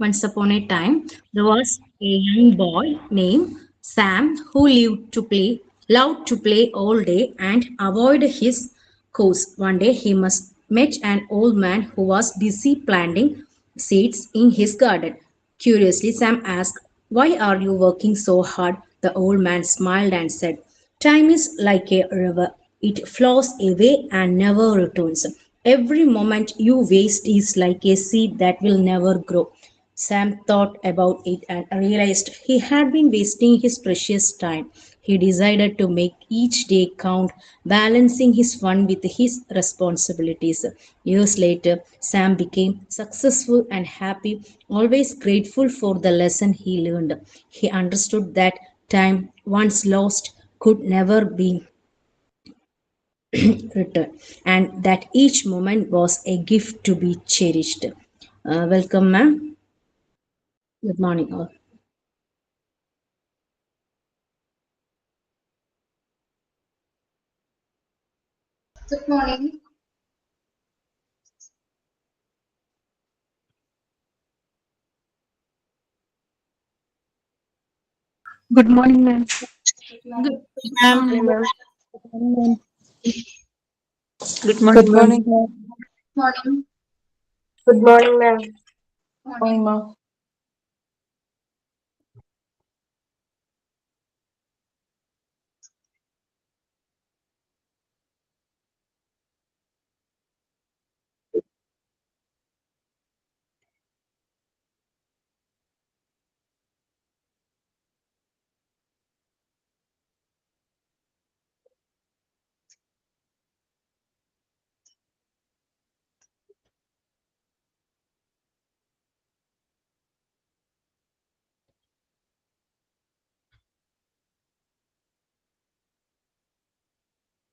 Once upon a time, there was a young boy named Sam who loved to play all day and avoid his course. One day, he must met an old man who was busy planting seeds in his garden. Curiously, Sam asked, "Why are you working so hard?" The old man smiled and said, "Time is like a river. It flows away and never returns. Every moment you waste is like a seed that will never grow." Sam thought about it and realized he had been wasting his precious time. He decided to make each day count, balancing his fun with his responsibilities. Years later, Sam became successful and happy, always grateful for the lesson he learned. He understood that time, once lost, could never be returned, and that each moment was a gift to be cherished. Welcome, ma'am. Good morning, all. Good morning. Good morning, ma'am. Good morning. Ma'am, good Good morning, ma'am. morning, ma'am. Morning. Good morning, ma'am. Morning. ma'am.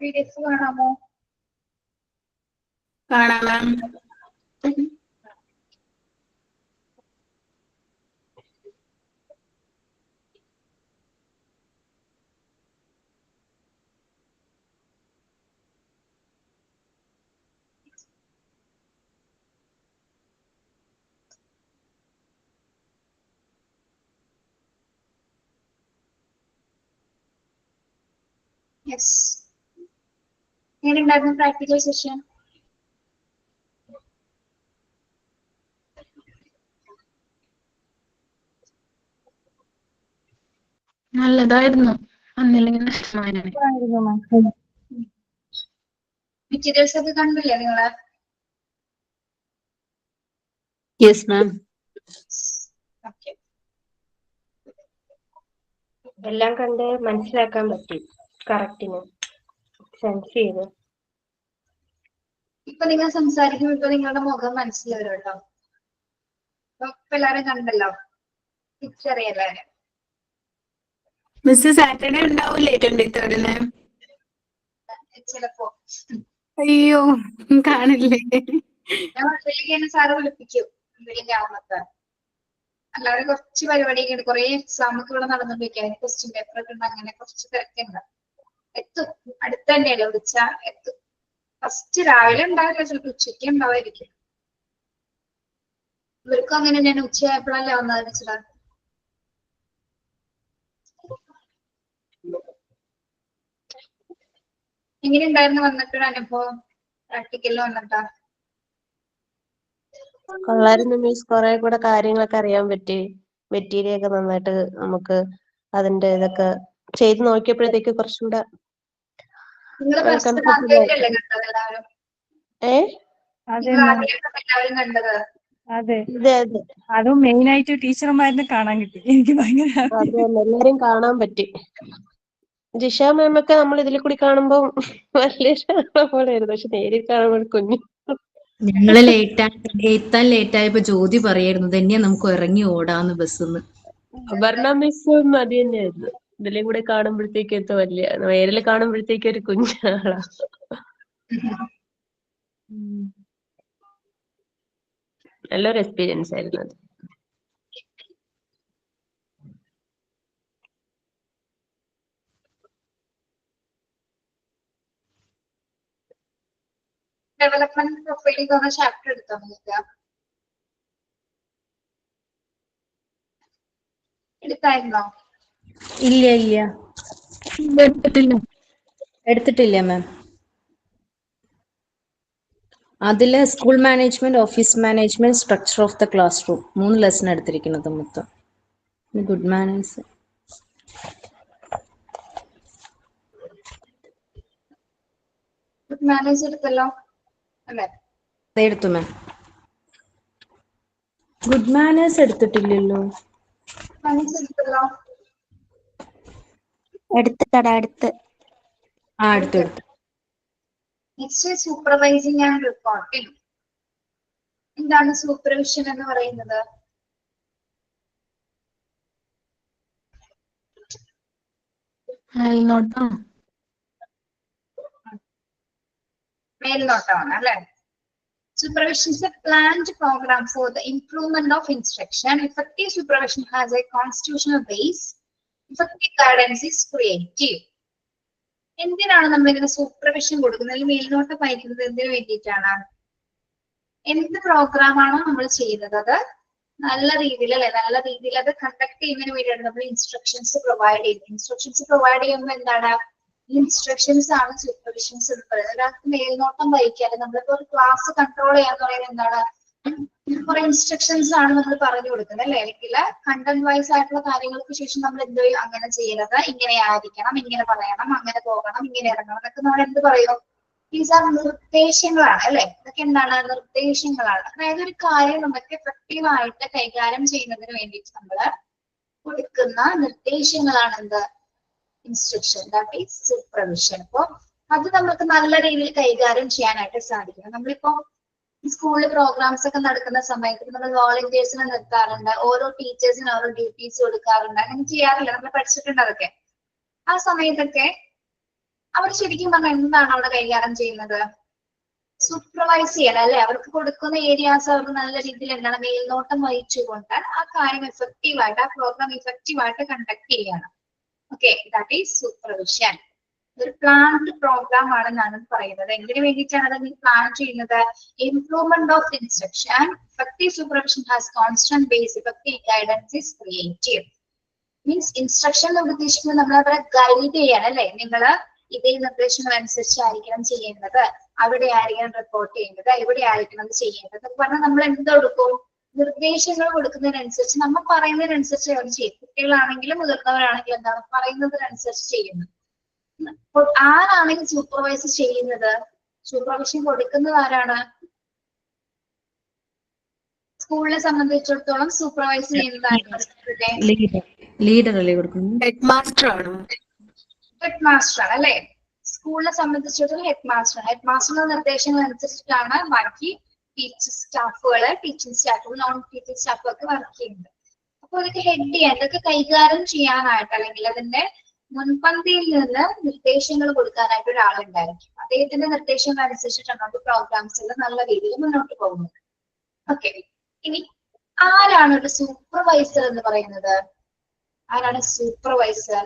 PDF കാണാമോ? കാണാം മാം. Yes. എങ്ങനെയുണ്ടായിരുന്നു practical session? നല്ലതായിരുന്നു. അന്നില്ലെങ്കിൽ നഷ്ടമായിരുന്നു. Materials ഒക്കെ കണ്ടില്ലേ നിങ്ങള്? Yes ma'am. Okay. എല്ലാം കണ്ട് മനസ്സിലാക്കാൻ പറ്റി. കറക്റ്റിന് സെൻസ് ചെയ്ത്. ഇപ്പൊ നിങ്ങൾ സംസാരിക്കുമ്പോ ഇപ്പൊ നിങ്ങളുടെ മുഖം മനസ്സിലാവും കേട്ടോ. ഇപ്പൊ എല്ലാരും കണ്ടല്ലോ, തിരിച്ചറിയല്ലേ? മിസ് സാറ്റർഡേ ഉണ്ടാവൂലേ 23rd? ചിലപ്പോ അയ്യോ, കാണില്ലേ? ഞാൻ വർഷയിലേക്ക് സാറ് വിളിപ്പിക്കും എന്തെങ്കിലും ആവുമ്പോ. അല്ലാതെ കുറച്ച് പരിപാടിയൊക്കെ ഉണ്ട്, കുറെ എക്സാം ഒക്കെ ഇവിടെ നടന്നുകൊണ്ടിരിക്കുക, ക്വസ്റ്റ്യൻ പേപ്പർ ഒക്കെ ഉണ്ട്, അങ്ങനെ കുറച്ച് തിരക്കുണ്ട്. എത്തും, അടുത്ത് തന്നെയല്ലേ, വിളിച്ചാ എത്തും. ഫസ്റ്റ് രാവിലെ ഉണ്ടാവില്ല, ചിലപ്പോ ഉച്ചയ്ക്ക് ഉണ്ടാവായിരിക്കും. ഇവർക്കും അങ്ങനെ ഞാൻ ഉച്ചയായപ്പോഴല്ലേ വന്നത് വെച്ചാ. എങ്ങനെ ഉണ്ടായിരുന്നു വന്നിട്ടൊരു അനുഭവം പ്രാക്ടിക്കലിൽ വന്നിട്ടാ? കൊള്ളായിരുന്നു മീൻസ് കുറെ കൂടെ കാര്യങ്ങളൊക്കെ അറിയാൻ പറ്റി. മെറ്റീരിയൽ ഒക്കെ നന്നായിട്ട് നമുക്ക് അതിന്റെ ഇതൊക്കെ ചെയ്ത് നോക്കിയപ്പോഴത്തേക്ക് കുറച്ചുകൂടെ നിങ്ങൾ ഫസ്റ്റ് കംഫർട്ടബിൾ ആയി. ആദ്യമായിട്ടല്ലേ കണ്ടത് എല്ലാവരും? അതെ നിങ്ങൾ മാം. ആദ്യമായിട്ടല്ലേ എല്ലാവരും കണ്ടത്? അതെ, അതെ അതെ അതും മെയിൻ ആയിട്ട് ടീച്ചർമാരിനെ കാണാൻ കിട്ടി. എനിക്ക് ഭയങ്കര happy. അതെ എല്ലാരും കാണാൻ പറ്റി. ജിഷ മാമൊക്കെ നമ്മൾ ഇതിൽ കൂടി കാണുമ്പോൾ വലിയ പോലെയായിരുന്നു, പക്ഷെ നേരിൽ കാണുമ്പോൾ കുഞ്ഞു. ഞങ്ങള് എത്താൻ ലേറ്റ് ആയപ്പോ ജ്യോതി പറയായിരുന്നു തന്നെയാ നമുക്ക് ഇറങ്ങി ഓടാന്ന് ബസ്സിന്ന്. അപർണ മിസ്സും അത് തന്നെയായിരുന്നു. ഇതിലും കൂടെ കാണുമ്പോഴത്തേക്ക് എന്തോ വലിയ, നേരിൽ കാണുമ്പോഴത്തേക്ക് ഒരു കുഞ്ഞാളാ. നല്ലൊരു എക്സ്പീരിയൻസ് ആയിരുന്നു അത്. ഡെവലപ്മെന്റ് പ്രൊഫൈലിൽ തന്ന ചാപ്റ്റർ എടുത്തോ നിങ്ങൾക്ക്? എടുത്തായിരുന്നോ? ഇല്ല ഇല്ല എടുത്തിട്ടില്ല. എടുത്തിട്ടില്ല മാം. അതില് school management, office management, structure of the class room 3 lesson എടുത്തിരിക്കുന്നത് മൊത്തം. ഗുഡ് മാനേഴ്സ് മാനേജ് എടുത്തല്ലോ അല്ലെ? എടുത്തു മാം. ഗുഡ് മാനേഴ്സ് എടുത്തിട്ടില്ലല്ലോ. മാനേജ് എടുത്തല്ലോ. എടുത്ത് എടുത്തു എടുത്തു. Next supervising and reporting. എന്താണ് സൂപ്പർവിഷൻ എന്ന് പറയുന്നത്? മേൽനോട്ടമാണ് അല്ലെ? Supervision is a planned program for the improvement of instruction. Effective supervision has a constitutional base. Effective guidance is creative. എന്തിനാണ് നമ്മൾ ഇങ്ങനെ സൂപ്പർവിഷൻ കൊടുക്കുന്നത്, മേൽനോട്ടം വഹിക്കുന്നത് എന്തിനു വേണ്ടിയിട്ടാണ്? എന്ത് പ്രോഗ്രാമാണോ നമ്മൾ ചെയ്യുന്നത് അത് നല്ല രീതിയിൽ അല്ലെ, നല്ല രീതിയിൽ അത് കണ്ടക്ട് ചെയ്യുന്നതിന് വേണ്ടിയാണ് നമ്മൾ ഇൻസ്ട്രക്ഷൻസ് പ്രൊവൈഡ് ചെയ്യുന്നത്. ഇൻസ്ട്രക്ഷൻസ് പ്രൊവൈഡ് ചെയ്യുമ്പോൾ എന്താണ്, ഇൻസ്ട്രക്ഷൻസ് ആണ് സൂപ്പർവിഷൻസ് എന്ന് പറയുന്നത്. ഒരാൾക്ക് മേൽനോട്ടം വഹിക്കാതെ നമ്മളിപ്പോ ഒരു ക്ലാസ് കൺട്രോൾ ചെയ്യാന്ന് പറയുന്നത് എന്താണ്, കുറെ ഇൻസ്ട്രക്ഷൻസ് ആണ് നമ്മൾ പറഞ്ഞു കൊടുക്കുന്നത് അല്ലെ. അല്ലെങ്കിൽ കണ്ടന്റ് വൈസ് ആയിട്ടുള്ള കാര്യങ്ങൾക്ക് ശേഷം നമ്മൾ എന്ത് ചെയ്യും, അങ്ങനെ ചെയ്യരുത്, ഇങ്ങനെ ആയിരിക്കണം, ഇങ്ങനെ പറയണം, അങ്ങനെ പോകണം, ഇങ്ങനെ ഇറങ്ങണം എന്നൊക്കെ നമ്മൾ എന്ത് പറയും, ദീസ് ആർ നിർദ്ദേശങ്ങളാണ് അല്ലെ. ഇതൊക്കെ എന്താണ്, നിർദ്ദേശങ്ങളാണ്. അതായത് ഒരു കാര്യം നമുക്ക് എഫക്റ്റീവ് ആയിട്ട് കൈകാര്യം ചെയ്യുന്നതിന് വേണ്ടിയിട്ട് നമ്മൾ കൊടുക്കുന്ന നിർദ്ദേശങ്ങളാണ് എന്ത്, ഇൻസ്ട്രക്ഷൻ, ദാറ്റ് ഈസ് സൂപ്പർവിഷൻ. അപ്പൊ അത് നമുക്ക് നല്ല രീതിയിൽ കൈകാര്യം ചെയ്യാനായിട്ട് സാധിക്കും. നമ്മളിപ്പോ സ്കൂളിൽ പ്രോഗ്രാംസ് ഒക്കെ നടക്കുന്ന സമയത്ത് നമ്മൾ വോളണ്ടിയേഴ്സിനെ നിർത്താറുണ്ട്, ഓരോ ടീച്ചേഴ്സിന് ഓരോ ഡ്യൂട്ടീസ് കൊടുക്കാറുണ്ട്, അങ്ങനെ ചെയ്യാറില്ല, നമ്മൾ പഠിച്ചിട്ടുണ്ട് അതൊക്കെ. ആ സമയത്തൊക്കെ അവർ ശരിക്കും പറഞ്ഞാൽ എന്താണ് അവിടെ കൈകാര്യം ചെയ്യുന്നത്, സൂപ്പർവൈസ് ചെയ്യണം അല്ലെ. അവർക്ക് കൊടുക്കുന്ന ഏരിയാസ് അവർക്ക് നല്ല രീതിയിൽ എന്താണ് മേൽനോട്ടം വഹിച്ചുകൊണ്ട് ആ കാര്യം എഫക്റ്റീവായിട്ട്, ആ പ്രോഗ്രാം എഫക്റ്റീവായിട്ട് കണ്ടക്ട് ചെയ്യണം. Okay, that is supervision. ഒരു പ്ലാൻഡ് പ്രോഗ്രാം ആണെന്നാണ് പറയുന്നത്. എന്തിനു വേണ്ടിയിട്ടാണ് അത് പ്ലാൻ ചെയ്യുന്നത്? Improvement of instruction. Effective supervision has constant base. Effective guidance is creative. Means instruction ഉദ്ദേശിക്കുന്നത് നമ്മൾ അവരെ ഗൈഡ് ചെയ്യണം അല്ലെ. നിങ്ങള് ഇതേ നിർദ്ദേശങ്ങൾ അനുസരിച്ചായിരിക്കണം ചെയ്യേണ്ടത്, അവിടെ ആയിരിക്കണം റിപ്പോർട്ട് ചെയ്യേണ്ടത്, ഇവിടെ ആയിരിക്കണം അത് ചെയ്യേണ്ടത് എന്ന് പറഞ്ഞാൽ നമ്മൾ എന്ത് കൊടുക്കും, നിർദ്ദേശങ്ങൾ കൊടുക്കുന്നതിനനുസരിച്ച്, നമ്മൾ പറയുന്നതിനനുസരിച്ച് അവർ ചെയ്യും. കുട്ടികളാണെങ്കിലും മുതിർന്നവരാണെങ്കിലും എന്താണ് പറയുന്നതിനനുസരിച്ച് ചെയ്യുന്നു. അപ്പോൾ ആരാണെങ്കിൽ സൂപ്പർവൈസ് ചെയ്യുന്നത്, സൂപ്പർവിഷൻ കൊടുക്കുന്നത് ആരാണ്? സ്കൂളിനെ സംബന്ധിച്ചിടത്തോളം സൂപ്പർവൈസ് ചെയ്യുന്നത് ലീഡർ അല്ലേ കൊടുക്കുന്നത്? ഹെഡ് മാസ്റ്റർ ആണ്. ഹെഡ് മാസ്റ്റർ ആണ് അല്ലെ. സ്കൂളിനെ സംബന്ധിച്ചിടത്തോളം ഹെഡ് മാസ്റ്റർ. ഹെഡ് മാസ്റ്ററുടെ നിർദ്ദേശങ്ങൾ അനുസരിച്ചിട്ടാണ് ബാക്കി ടീച്ചിങ് സ്റ്റാഫുകൾ, നോൺ ടീച്ചിങ് സ്റ്റാഫുകളൊക്കെ വർക്ക് ചെയ്യുന്നത്. അപ്പൊ അതൊക്കെ ഹെഡ് ചെയ്യാൻ, ഇതൊക്കെ കൈകാര്യം ചെയ്യാനായിട്ട് അല്ലെങ്കിൽ അതിന്റെ മുൻപന്തിയിൽ നിന്ന് നിർദ്ദേശങ്ങൾ കൊടുക്കാനായിട്ട് ഒരാളുണ്ടായിരിക്കും. അദ്ദേഹത്തിന്റെ നിർദ്ദേശങ്ങൾ അനുസരിച്ചിട്ടാണ് നമുക്ക് പ്രോഗ്രാംസിൽ നല്ല രീതിയിൽ മുന്നോട്ട് പോകുന്നത്. ഓക്കെ, ഇനി ആരാണ് ഒരു സൂപ്പർവൈസർ എന്ന് പറയുന്നത്? ആരാണ് സൂപ്പർവൈസർ?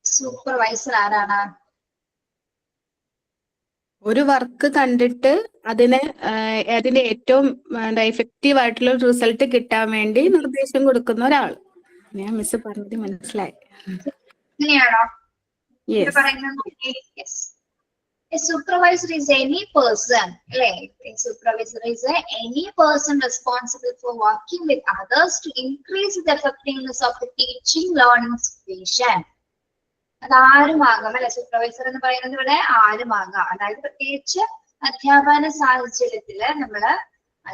സൂപ്പർവൈസർ ആരാണ്? ഒരു വർക്ക് കണ്ടിട്ട് അതിന് അതിന്റെ ഏറ്റവും എഫക്റ്റീവ് ആയിട്ടുള്ള റിസൾട്ട് കിട്ടാൻ വേണ്ടി നിർദ്ദേശം കൊടുക്കുന്ന ഒരാൾ. ഞാൻ മിസ് പറഞ്ഞത് മനസ്സിലായി. അങ്ങനെയാണോ Yes. പറയുന്നത്? A supervisor is any person, right? A supervisor is any person responsible for working with others to increase the effectiveness of the teaching, learning situation. അത് ആരുമാകാം അല്ലെ. സൂപ്പർവൈസർ എന്ന് പറയുന്നത് ഇവിടെ ആരുമാകാം. അതായത് പ്രത്യേകിച്ച് അധ്യാപന സാഹചര്യത്തില് നമ്മള്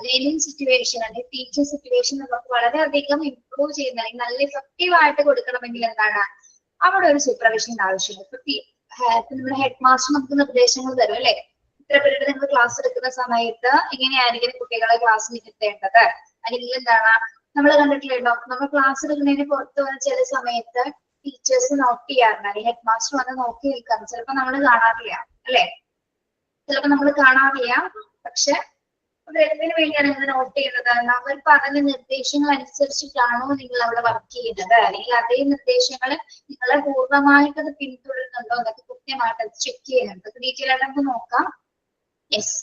ലേണിംഗ് സിറ്റുവേഷൻ അല്ലെങ്കിൽ ടീച്ചിങ് സിറ്റുവേഷൻ നമുക്ക് വളരെയധികം ഇംപ്രൂവ് ചെയ്യുന്ന അല്ലെങ്കിൽ നല്ല ഇഫക്റ്റീവ് ആയിട്ട് കൊടുക്കണമെങ്കിൽ എന്താണ്, അവിടെ ഒരു സൂപ്പർവിഷന്റെ ആവശ്യമുണ്ട്. ഇപ്പൊ നമ്മുടെ ഹെഡ് മാസ്റ്റർ നമുക്ക് നിർദ്ദേശങ്ങൾ തരും അല്ലെ. ഇത്ര പേരുടെ നിങ്ങൾ ക്ലാസ് എടുക്കുന്ന സമയത്ത് ഇങ്ങനെയായിരിക്കും കുട്ടികളെ ക്ലാസ്സിൽ ഇരുത്തേണ്ടത്, അല്ലെങ്കിൽ എന്താണ് നമ്മൾ കണ്ടിട്ടില്ലല്ലോ, നമ്മൾ ക്ലാസ് എടുക്കുന്നതിന് പുറത്ത് വന്ന ചില സമയത്ത് ടീച്ചേഴ്സ് നോട്ട് ചെയ്യാറുണ്ട്, അല്ലെങ്കിൽ ഹെഡ് മാസ്റ്റർ വന്ന് നോക്കി നിൽക്കാറ്. ചിലപ്പോൾ നമ്മൾ കാണാറില്ല അല്ലെ, ചിലപ്പോൾ നമ്മൾ കാണാറില്ല. പക്ഷെ അത് എന്തിനു വേണ്ടിയാണ് നിങ്ങൾ നോട്ട് ചെയ്യുന്നത്? നമ്മൾ പറഞ്ഞ നിർദ്ദേശങ്ങൾ അനുസരിച്ചിട്ടാണോ നിങ്ങൾ അവിടെ വർക്ക് ചെയ്യുന്നത്, അല്ലെങ്കിൽ അതേ നിർദ്ദേശങ്ങൾ നിങ്ങളെ പൂർണ്ണമായിട്ട് അത് പിന്തുടരുന്നുണ്ടോ എന്നൊക്കെ കൃത്യമായിട്ട് അത് ചെക്ക് ചെയ്യുന്നുണ്ട്. ഡീറ്റെയിൽ ആയിട്ട് നമുക്ക് നോക്കാം. യെസ്,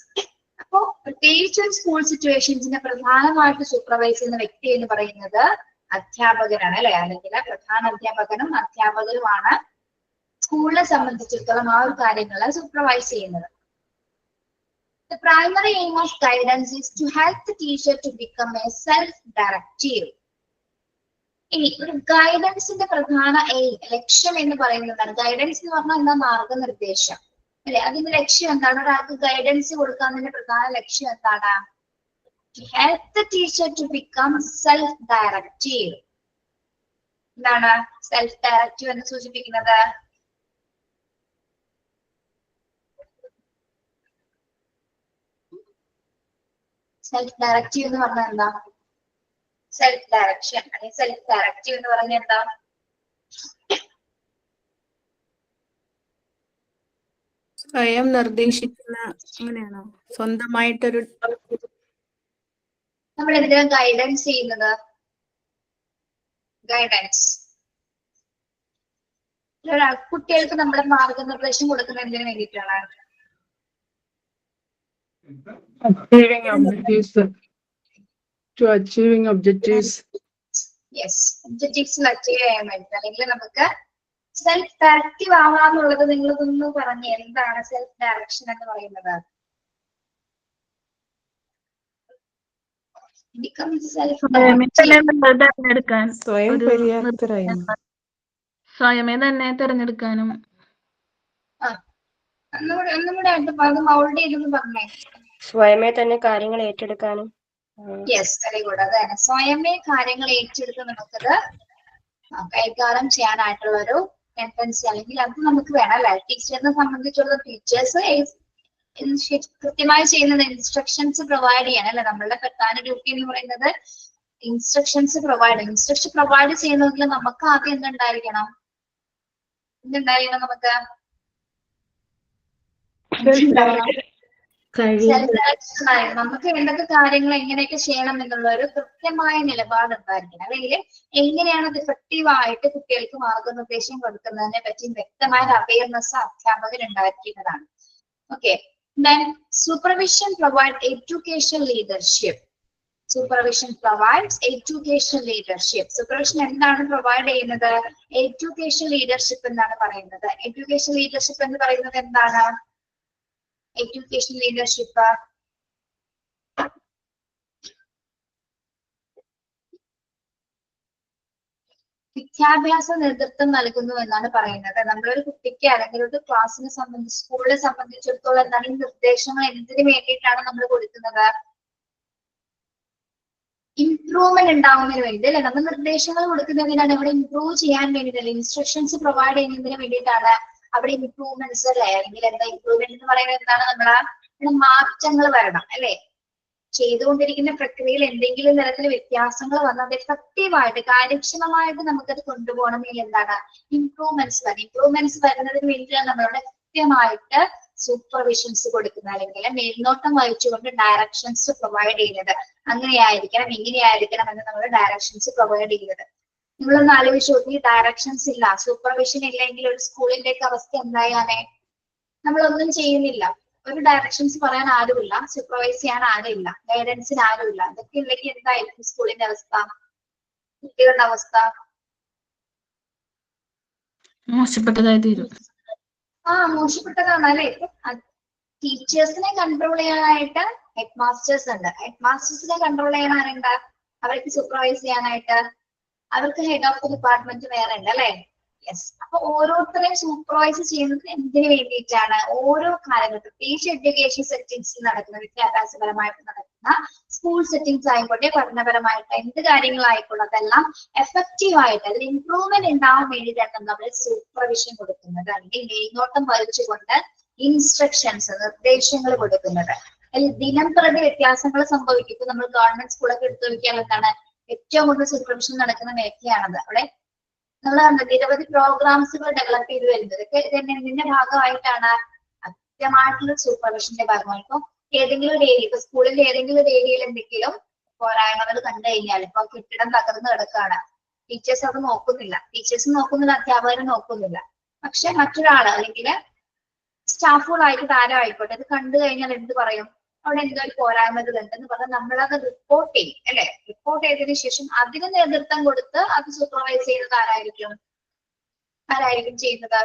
അപ്പോ പ്രത്യേകിച്ച് ഒരു സ്കൂൾ സിറ്റുവേഷൻസിനെ പ്രധാനമായിട്ട് സൂപ്പർവൈസ് ചെയ്യുന്ന വ്യക്തി എന്ന് പറയുന്നത് അധ്യാപകനാണ് അല്ലെ, അല്ലെങ്കിൽ പ്രധാന അധ്യാപകനും അധ്യാപകരുമാണ് സ്കൂളിനെ സംബന്ധിച്ചിടത്തോളം ആ ഒരു കാര്യങ്ങളെ സൂപ്പർവൈസ് ചെയ്യുന്നത്. The primary aim of guidance is to help the teacher to become a self-directive. ഇനി ഒരു ഗൈഡൻസിന്റെ പ്രധാന എയിം, ലക്ഷ്യം എന്ന് പറയുന്നതാണ്. ഗൈഡൻസ് എന്ന് പറഞ്ഞാൽ എന്താ? മാർഗനിർദ്ദേശം അല്ലെ. അതിന്റെ ലക്ഷ്യം എന്താണ്? ഒരാൾക്ക് ഗൈഡൻസ് കൊടുക്കുന്നതിന്റെ പ്രധാന ലക്ഷ്യം എന്താണ്? To help the teacher to become self-directive. എന്താണ് self-directive എന്ന് സൂചിപ്പിക്കുന്നത്? സെൽഫ് ഡയറക്റ്റീവ് എന്ന് പറഞ്ഞാൽ എന്താ? സെൽഫ് ഡയറക്ഷൻ അല്ലെങ്കിൽ സെൽഫ് ഡയറക്റ്റീവ് എന്ന് പറഞ്ഞാൽ എന്താ? സ്വയം നിർദ്ദേശിക്കുന്ന, അങ്ങനെയാണോ? സ്വന്തമായിട്ടൊരു നമ്മൾ എന്തിനാ ഗൈഡൻസ് ചെയ്യുന്നത്? ഗൈഡൻസ് കുട്ടികൾക്ക് നമ്മുടെ മാർഗനിർദ്ദേശം കൊടുക്കുന്നത് എന്തിനു വേണ്ടിയിട്ടാണ്? Achieving objectives. To achieving objectives. Yes, objectives achieve ചെയ്യാൻ വേണ്ടി. അല്ലെങ്കിൽ നമുക്ക് സെൽഫ് ഡയറക്റ്റീവ് ആവാന്നുള്ളത് നിങ്ങളതൊന്ന് പറഞ്ഞ് എന്താണ് സെൽഫ് ഡയറക്ഷൻ എന്ന് പറയുന്നത്? തിരഞ്ഞെടുക്കാൻ സ്വയം ഒരു പര്യാപ്തരായിരുന്നു. സ്വയമേ തന്നെ തിരഞ്ഞെടുക്കാനും ഒന്നും കൂടെ ആയിട്ട് അത് മൗൾഡ് ചെയ്തെന്ന് പറഞ്ഞേ. സ്വയമേ തന്നെ കാര്യങ്ങൾ ഏറ്റെടുക്കാനും. Yes, very good. അത് തന്നെ, സ്വയമേ കാര്യങ്ങൾ ഏറ്റെടുത്ത് നമുക്കത് കൈകാര്യം ചെയ്യാനായിട്ടുള്ള ഒരു ടെൻഡൻസി അല്ലെങ്കിൽ അത് നമുക്ക് വേണം അല്ലെ. ടീച്ചറിനെ സംബന്ധിച്ചുള്ള ടീച്ചേഴ്സ് കൃത്യമായി ചെയ്യുന്നത് ഇൻസ്ട്രക്ഷൻസ് പ്രൊവൈഡ് ചെയ്യണം അല്ലെ. നമ്മളുടെ പ്രധാന ഡ്യൂട്ടി എന്ന് പറയുന്നത് ഇൻസ്ട്രക്ഷൻ പ്രൊവൈഡ് ചെയ്യുന്നതിൽ നമുക്ക് ആദ്യം എന്തുണ്ടായിരിക്കണം? നമുക്ക് നമുക്ക് എന്തൊക്കെ കാര്യങ്ങൾ എങ്ങനെയൊക്കെ ചെയ്യണം എന്നുള്ള ഒരു കൃത്യമായ നിലപാട് ഉണ്ടായിരിക്കണം. അല്ലെങ്കിൽ എങ്ങനെയാണ് അത് ഇഫക്റ്റീവ് ആയിട്ട് കുട്ടികൾക്ക് മാർഗനിർദ്ദേശം കൊടുക്കുന്നതിനെ പറ്റി വ്യക്തമായ അവയർനെസ് അധ്യാപകർ ഉണ്ടായിരിക്കുന്നതാണ്. Okay, then supervision provides educational leadership. Supervision provides educational leadership. Supervision എന്താണ് പ്രൊവൈഡ് ചെയ്യുന്നത്? എഡ്യൂക്കേഷൻ ലീഡർഷിപ്പ് എന്നാണ് പറയുന്നത്. എഡ്യൂക്കേഷൻ ലീഡർഷിപ്പ് എന്ന് പറയുന്നത് എന്താണ്? എഡ്യൂക്കേഷൻ ലീഡർഷിപ്പ് വിദ്യാഭ്യാസ നേതൃത്വം നൽകുന്നു എന്നാണ് പറയുന്നത്. നമ്മളൊരു കുട്ടിക്ക് അല്ലെങ്കിൽ ഒരു ക്ലാസ്സിനെ സംബന്ധിച്ച് സ്കൂളിനെ സംബന്ധിച്ചിടത്തോളം എന്താണ് ഈ നിർദ്ദേശങ്ങൾ എന്തിനു വേണ്ടിയിട്ടാണ് നമ്മൾ കൊടുക്കുന്നത്? ഇംപ്രൂവ്മെന്റ് ഉണ്ടാവുന്നതിന് വേണ്ടി അല്ലെ. നമ്മൾ നിർദ്ദേശങ്ങൾ കൊടുക്കുന്നതിനാണ് ഇവിടെ ഇംപ്രൂവ് ചെയ്യാൻ വേണ്ടിയിട്ടല്ലേ. ഇൻസ്ട്രക്ഷൻസ് പ്രൊവൈഡ് ചെയ്യുന്നതിന് വേണ്ടിയിട്ടാണ് അവിടെ ഇംപ്രൂവ്മെന്റ്സ് അല്ലെ. അല്ലെങ്കിൽ എന്താ ഇംപ്രൂവ്മെന്റ് എന്ന് പറയുന്നത്? എന്താണ്? നമ്മളെ മാറ്റങ്ങൾ വരണം അല്ലെ. ചെയ്തുകൊണ്ടിരിക്കുന്ന പ്രക്രിയയിൽ എന്തെങ്കിലും തരത്തിൽ വ്യത്യാസങ്ങൾ വന്നാൽ അത് എഫക്റ്റീവായിട്ട് കാര്യക്ഷമമായിട്ട് നമുക്കത് കൊണ്ടുപോകണമെങ്കിൽ എന്താണ്? ഇംപ്രൂവ്മെന്റ്സ് വരണം. ഇംപ്രൂവ്മെന്റ്സ് വരുന്നതിന് വേണ്ടിയാണ് നമ്മളുടെ കൃത്യമായിട്ട് സൂപ്പർവിഷൻസ് കൊടുക്കുന്നത് അല്ലെങ്കിൽ മേൽനോട്ടം വഹിച്ചുകൊണ്ട് ഡയറക്ഷൻസ് പ്രൊവൈഡ് ചെയ്യുന്നത്. അങ്ങനെയായിരിക്കണം, ഇങ്ങനെയായിരിക്കണം എന്ന് നമ്മൾ ഡയറക്ഷൻസ് പ്രൊവൈഡ് ചെയ്യുന്നത്. നിങ്ങളൊന്ന് ആലോചിച്ച് നോക്കി, ഡയറക്ഷൻസ് ഇല്ല, സൂപ്പർവിഷൻ ഇല്ലെങ്കിൽ ഒരു സ്കൂളിന്റെ ഒക്കെ അവസ്ഥ എന്തായാലേ? നമ്മളൊന്നും ചെയ്യുന്നില്ല. ഒരു ഡയറക്ഷൻസ് പറയാൻ ആരുമില്ല, സൂപ്പർവൈസ് ചെയ്യാൻ ആരുമില്ല, ഗൈഡൻസിന് ആരുമില്ല. അതൊക്കെ ഇല്ലെങ്കിൽ എന്തായിരിക്കും സ്കൂളിന്റെ അവസ്ഥ, കുട്ടികളുടെ അവസ്ഥ? മോശപ്പെട്ടതായി തീരും. മോശപ്പെട്ടതാണ് അല്ലെ. ടീച്ചേഴ്സിനെ കൺട്രോൾ ചെയ്യാനായിട്ട് ഹെഡ് മാസ്റ്റേഴ്സ് ഉണ്ട്. ഹെഡ് മാസ്റ്റേഴ്സിനെ കൺട്രോൾ ചെയ്യാൻ ആരുണ്ട്? അവർക്ക് സൂപ്പർവൈസ് ചെയ്യാനായിട്ട് അവർക്ക് ഹെഡ് ഓഫ് ദി ഡിപ്പാർട്ട്മെന്റ് വേറെ ഉണ്ട് അല്ലെ. യെസ്. അപ്പൊ ഓരോരുത്തരെയും സൂപ്പർവൈസ് ചെയ്യുന്നത് എന്തിനു വേണ്ടിയിട്ടാണ്? ഓരോ കാര്യങ്ങൾ പ്രത്യേകിച്ച് എഡ്യൂക്കേഷൻ സെറ്റിംഗ്സിൽ നടക്കുന്ന, വിദ്യാഭ്യാസപരമായിട്ട് നടക്കുന്ന സ്കൂൾ സെറ്റിംഗ്സ് ആയിക്കോട്ടെ, പഠനപരമായിട്ട് എന്ത് കാര്യങ്ങളായിക്കോട്ടെ, അതെല്ലാം എഫക്റ്റീവ് ആയിട്ട് അതിൽ ഇംപ്രൂവ്മെന്റ് ഉണ്ടാവാൻ വേണ്ടിയിട്ടാണ് നമ്മൾ സൂപ്പർവിഷൻ കൊടുക്കുന്നത് അല്ലെങ്കിൽ മേൽനോട്ടം വഹിച്ചുകൊണ്ട് ഇൻസ്ട്രക്ഷൻസ് നിർദ്ദേശങ്ങൾ കൊടുക്കുന്നത്. അതിൽ ദിനം പ്രതി വ്യത്യാസങ്ങൾ സംഭവിക്കും. ഇപ്പൊ നമ്മൾ ഗവൺമെന്റ് സ്കൂളൊക്കെ എടുത്തു നോക്കിയാൽ എന്താണ് ഏറ്റവും കൂടുതൽ സൂപ്പർവിഷൻ നടക്കുന്ന മേഖലയാണത്. അവിടെ നമ്മൾ നിരവധി പ്രോഗ്രാംസുകൾ ഡെവലപ്പ് ചെയ്ത് വരുന്നത് ഇതിന്റെ ഭാഗമായിട്ടാണ്. കൃത്യമായിട്ടുള്ള സൂപ്പർവിഷന്റെ ഭാഗമായി ഇപ്പൊ ഏതെങ്കിലും ഒരു ഏരിയ, ഇപ്പൊ സ്കൂളിന്റെ ഏതെങ്കിലും ഒരു ഏരിയയിൽ എന്തെങ്കിലും പോരായ്മകൾ കണ്ടു കഴിഞ്ഞാൽ, ഇപ്പൊ കെട്ടിടം തകർന്ന് കിടക്കുകയാണ്, ടീച്ചേഴ്സ് അത് നോക്കുന്നില്ല, അധ്യാപകർ നോക്കുന്നില്ല. പക്ഷെ മറ്റൊരാള് അല്ലെങ്കിൽ സ്റ്റാഫുകളായിട്ട് ആരോ ആയിക്കോട്ടെ അത് കണ്ടു കഴിഞ്ഞാൽ എന്ത് പറയും? അവിടെ എന്തോ ഒരു പോരായ്മകൾ ഉണ്ടെന്ന് പറഞ്ഞാൽ നമ്മളത് റിപ്പോർട്ട് ചെയ്യും അല്ലെ. റിപ്പോർട്ട് ചെയ്തതിനു ശേഷം അതിന് നേതൃത്വം കൊടുത്ത് അത് സൂപ്പർവൈസ് ചെയ്യുന്നത് ആരായിരിക്കും ചെയ്യുന്നത്?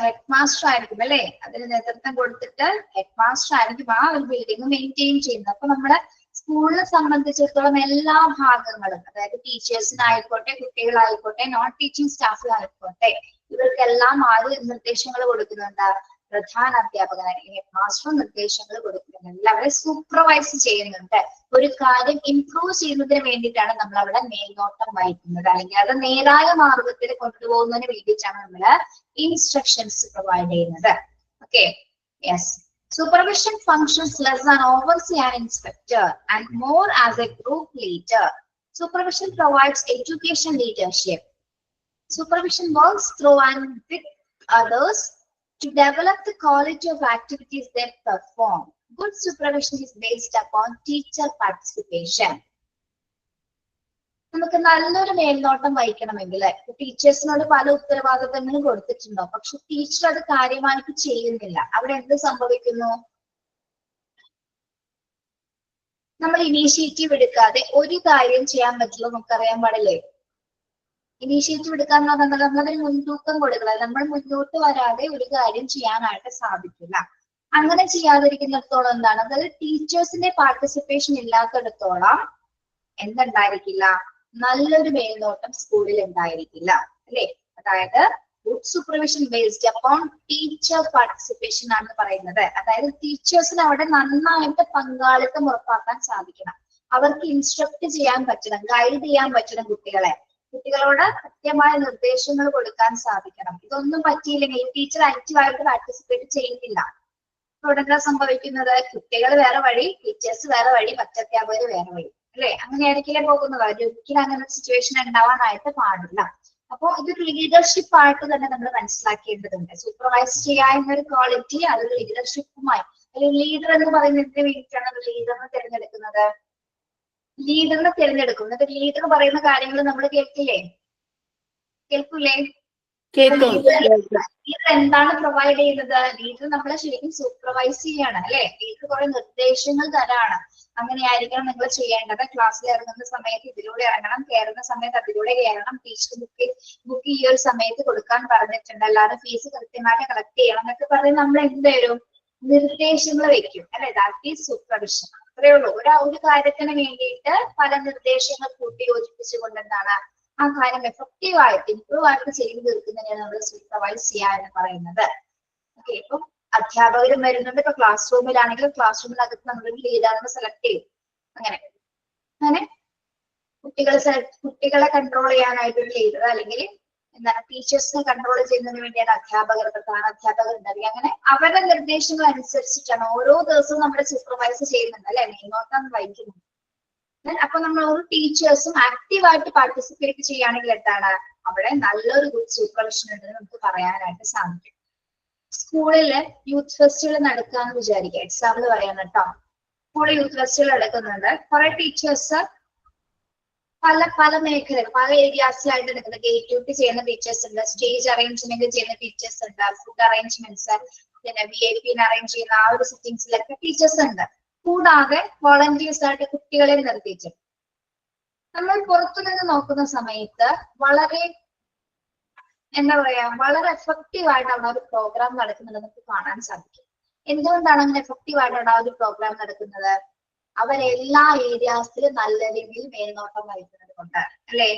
ഹെഡ് മാസ്റ്റർ ആയിരിക്കും അല്ലെ. അതിന് നേതൃത്വം കൊടുത്തിട്ട് ഹെഡ് മാസ്റ്റർ ആയിരിക്കും ആ ഒരു ബിൽഡിംഗ് മെയിൻറ്റെയിൻ ചെയ്യുന്നത്. അപ്പൊ നമ്മുടെ സ്കൂളിനെ സംബന്ധിച്ചിടത്തോളം എല്ലാ ഭാഗങ്ങളും, അതായത് ടീച്ചേഴ്സിനായിക്കോട്ടെ, കുട്ടികളായിക്കോട്ടെ, നോൺ ടീച്ചിങ് സ്റ്റാഫിനായിക്കോട്ടെ, ഇവർക്കെല്ലാം ആര് നിർദ്ദേശങ്ങൾ കൊടുക്കുന്നുണ്ട്? പ്രധാന അധ്യാപകൻ അല്ലെങ്കിൽ ഹെഡ് മാസ്റ്റർ നിർദ്ദേശങ്ങൾ കൊടുക്കുന്നുണ്ട്. എല്ലാവരെയും സൂപ്പർവൈസ് ചെയ്യുന്നുണ്ട്. ഒരു കാര്യം ഇംപ്രൂവ് ചെയ്യുന്നതിന് വേണ്ടിയിട്ടാണ് നമ്മൾ അവിടെ മേൽനോട്ടം വഹിക്കുന്നത്, അല്ലെങ്കിൽ അത് നേരായ മാർഗത്തിൽ കൊണ്ടുപോകുന്നതിന് വേണ്ടിയിട്ടാണ് നമ്മൾ ഇൻസ്ട്രക്ഷൻസ് പ്രൊവൈഡ് ചെയ്യുന്നത്. Okay, yes. Supervision functions less than oversee an inspector and more as a group leader. Supervision provides education leadership. Supervision works through and with others to develop the quality of activities they perform. Good supervision is based upon teacher participation. നമുക്ക് നല്ലൊരു മേൽനോട്ടം വഹിക്കണമെങ്കിൽ ടീച്ചേഴ്സിനോട് പല ഉത്തരവാദിത്തങ്ങളും കൊടുത്തിട്ടുണ്ടോ, പക്ഷെ teacher അത് കാര്യമായിട്ട് ചെയ്യുന്നില്ല. അവിടെ എന്ത് സംഭവിക്കുന്നു? നമ്മൾ ഇനീഷ്യേറ്റീവ് എടുക്കാതെ ഒരു കാര്യം ചെയ്യാൻ പറ്റില്ല, നമുക്കറിയാൻ പാടില്ലേ? ഇനീഷ്യേറ്റീവ് എടുക്കാന്ന് പറഞ്ഞാൽ നമ്മളതിന് മുൻതൂക്കം കൊടുക്കുക. നമ്മൾ മുന്നോട്ട് വരാതെ ഒരു കാര്യം ചെയ്യാനായിട്ട് സാധിക്കില്ല. അങ്ങനെ ചെയ്യാതിരിക്കുന്നിടത്തോളം എന്താണ്, അതായത് ടീച്ചേഴ്സിന്റെ പാർട്ടിസിപ്പേഷൻ ഇല്ലാത്തിടത്തോളം എന്തുണ്ടായിരിക്കില്ല? നല്ലൊരു മേൽനോട്ടം സ്കൂളിൽ ഉണ്ടായിരിക്കില്ല അല്ലെ. അതായത് good supervision based upon teacher participation ആണ് പറയുന്നത്. അതായത് ടീച്ചേഴ്സിന് അവിടെ നന്നായിട്ട് പങ്കാളിത്തം ഉറപ്പാക്കാൻ സാധിക്കണം. അവർക്ക് ഇൻസ്ട്രക്ട് ചെയ്യാൻ പറ്റണം, ഗൈഡ് ചെയ്യാൻ പറ്റണം കുട്ടികളോട് കൃത്യമായ നിർദ്ദേശങ്ങൾ കൊടുക്കാൻ സാധിക്കണം. ഇതൊന്നും പറ്റിയില്ലെങ്കിൽ ടീച്ചർ ആക്റ്റീവായിട്ട് പാർട്ടിസിപ്പേറ്റ് ചെയ്യുന്നില്ല. അവിടെ എന്താ സംഭവിക്കുന്നത്? കുട്ടികൾ വേറെ വഴി, ടീച്ചേഴ്സ് വേറെ വഴി, മറ്റധ്യാപകർ വേറെ വഴി അല്ലെ. അങ്ങനെയായിരിക്കില്ലേ പോകുന്നത്? ഒരിക്കലും അങ്ങനെ ഒരു സിറ്റുവേഷൻ ഉണ്ടാവാനായിട്ട് പാടില്ല. അപ്പോ ഇതൊരു ലീഡർഷിപ്പ് ആയിട്ട് തന്നെ നമ്മൾ മനസ്സിലാക്കേണ്ടതുണ്ട്. സൂപ്പർവൈസ് ചെയ്യാവുന്ന ഒരു ക്വാളിറ്റി അത് ലീഡർഷിപ്പുമായി, അല്ലെങ്കിൽ ലീഡർ എന്ന് പറയുന്നതിന് വേണ്ടിയിട്ടാണ് ലീഡറിനെ തിരഞ്ഞെടുക്കുന്നത്. ലീഡർ പറയുന്ന കാര്യങ്ങൾ നമ്മൾ കേൾക്കില്ലേ? കേൾക്കൂലേ? ലീഡർ എന്താണ് പ്രൊവൈഡ് ചെയ്യുന്നത്? ലീഡർ നമ്മളെ ശരിക്കും സൂപ്പർവൈസ് ചെയ്യാണ് അല്ലെ. ലീഡർ കുറെ നിർദ്ദേശങ്ങൾ തരാണ്. അങ്ങനെയായിരിക്കണം നിങ്ങൾ ചെയ്യേണ്ടത്. ക്ലാസ്സിൽ ഇറങ്ങുന്ന സമയത്ത് ഇതിലൂടെ ഇറങ്ങണം, കയറുന്ന സമയത്ത് അതിലൂടെ കയറണം, ടീച്ചർ ബുക്ക് ഈ ഒരു സമയത്ത് കൊടുക്കാൻ പറഞ്ഞിട്ടുണ്ട്, അല്ലാതെ ഫീസ് കൃത്യമായിട്ട് കളക്ട് ചെയ്യണം എന്നൊക്കെ പറഞ്ഞ് നമ്മൾ എന്ത് വരും? നിർദ്ദേശങ്ങൾ വെക്കും അല്ലെ. That is supervision. അത്രേ ഉള്ളൂ. ഒരു കാര്യത്തിന് വേണ്ടിയിട്ട് പല നിർദ്ദേശങ്ങൾ കൂട്ടി യോജിപ്പിച്ചുകൊണ്ട് എന്താണ് ആ കാര്യം എഫക്റ്റീവ് ആയിട്ട് ഇംപ്രൂവ് ആയിട്ട് ചെയ്തു തീർക്കുന്നതിനാണ് നമ്മൾ സൂപ്പർവൈസ് ചെയ്യുക എന്ന് പറയുന്നത്. ഓക്കെ, ഇപ്പം അധ്യാപകരും വരുന്നുണ്ട്. ഇപ്പൊ ക്ലാസ് റൂമിലാണെങ്കിലും ക്ലാസ് റൂമിനകത്ത് നമ്മളൊരു ലീഡറിനെ സെലക്ട് ചെയ്യും. അങ്ങനെ കുട്ടികളെ കൺട്രോൾ ചെയ്യാനായിട്ടൊരു ലീഡർ, അല്ലെങ്കിൽ എന്താണ് ടീച്ചേഴ്സിനെ കൺട്രോൾ ചെയ്യുന്നതിന് വേണ്ടിയാണ് അധ്യാപകർ, പ്രധാന അധ്യാപകർ ഉണ്ടാവുക. അങ്ങനെ അവരുടെ നിർദ്ദേശങ്ങൾ അനുസരിച്ചിട്ടാണ് ഓരോ ദിവസവും നമ്മൾ സൂപ്പർവൈസ് ചെയ്യുന്നുണ്ട് അല്ലെ, മേൽനോട്ടം വഹിക്കുന്നുണ്ട്. അപ്പൊ നമ്മൾ ഓരോ ടീച്ചേഴ്സും ആക്റ്റീവായിട്ട് പാർട്ടിസിപ്പേറ്റ് ചെയ്യുകയാണെങ്കിൽ എന്താണ് അവിടെ നല്ലൊരു ഗുഡ് സൂപ്പർവിഷൻ ഉണ്ടെന്ന് നമുക്ക് പറയാനായിട്ട് സാധിക്കും. സ്കൂളില് യൂത്ത് ഫെസ്റ്റിവൽ നടക്കാന്ന് വിചാരിക്കുക, എക്സാമ്പിൾ പറയാൻ കേട്ടോ. സ്കൂളിൽ യൂത്ത് ഫെസ്റ്റിവൽ നടക്കുന്നുണ്ട്. കുറെ ടീച്ചേഴ്സ് പല മേഖലകൾ, പല ഏരിയാസിലായിട്ട് നിൽക്കുന്ന ഗേറ്റ് ഡ്യൂട്ടി ചെയ്യുന്ന ടീച്ചേഴ്സ് ഉണ്ട്, സ്റ്റേജ് അറേഞ്ച്മെന്റ് ചെയ്യുന്ന ടീച്ചേഴ്സ് ഉണ്ട്, ഫുഡ് അറേഞ്ച്മെന്റ്സ്, പിന്നെ VIP അറേഞ്ച് ചെയ്യുന്ന ആ ഒരു സിറ്റിംഗ്സിലൊക്കെ ടീച്ചേഴ്സ് ഉണ്ട്. കൂടാതെ വോളണ്ടിയേഴ്സ് ആയിട്ട് കുട്ടികളെ നിർത്തിയിട്ട് നമ്മൾ പുറത്തുനിന്ന് നോക്കുന്ന സമയത്ത് വളരെ വളരെ എഫക്റ്റീവ് ആയിട്ട് അവിടെ ഒരു പ്രോഗ്രാം നടക്കുന്നത് നമുക്ക് കാണാൻ സാധിക്കും. എന്തുകൊണ്ടാണ് അങ്ങനെ എഫക്റ്റീവ് ആയിട്ട് അവിടെ ഒരു പ്രോഗ്രാം നടക്കുന്നത്? അവരെല്ലാ ഏരിയാസിലും നല്ല രീതിയിൽ മേൽനോട്ടം വഹിക്കുന്നത് കൊണ്ട് അല്ലെ.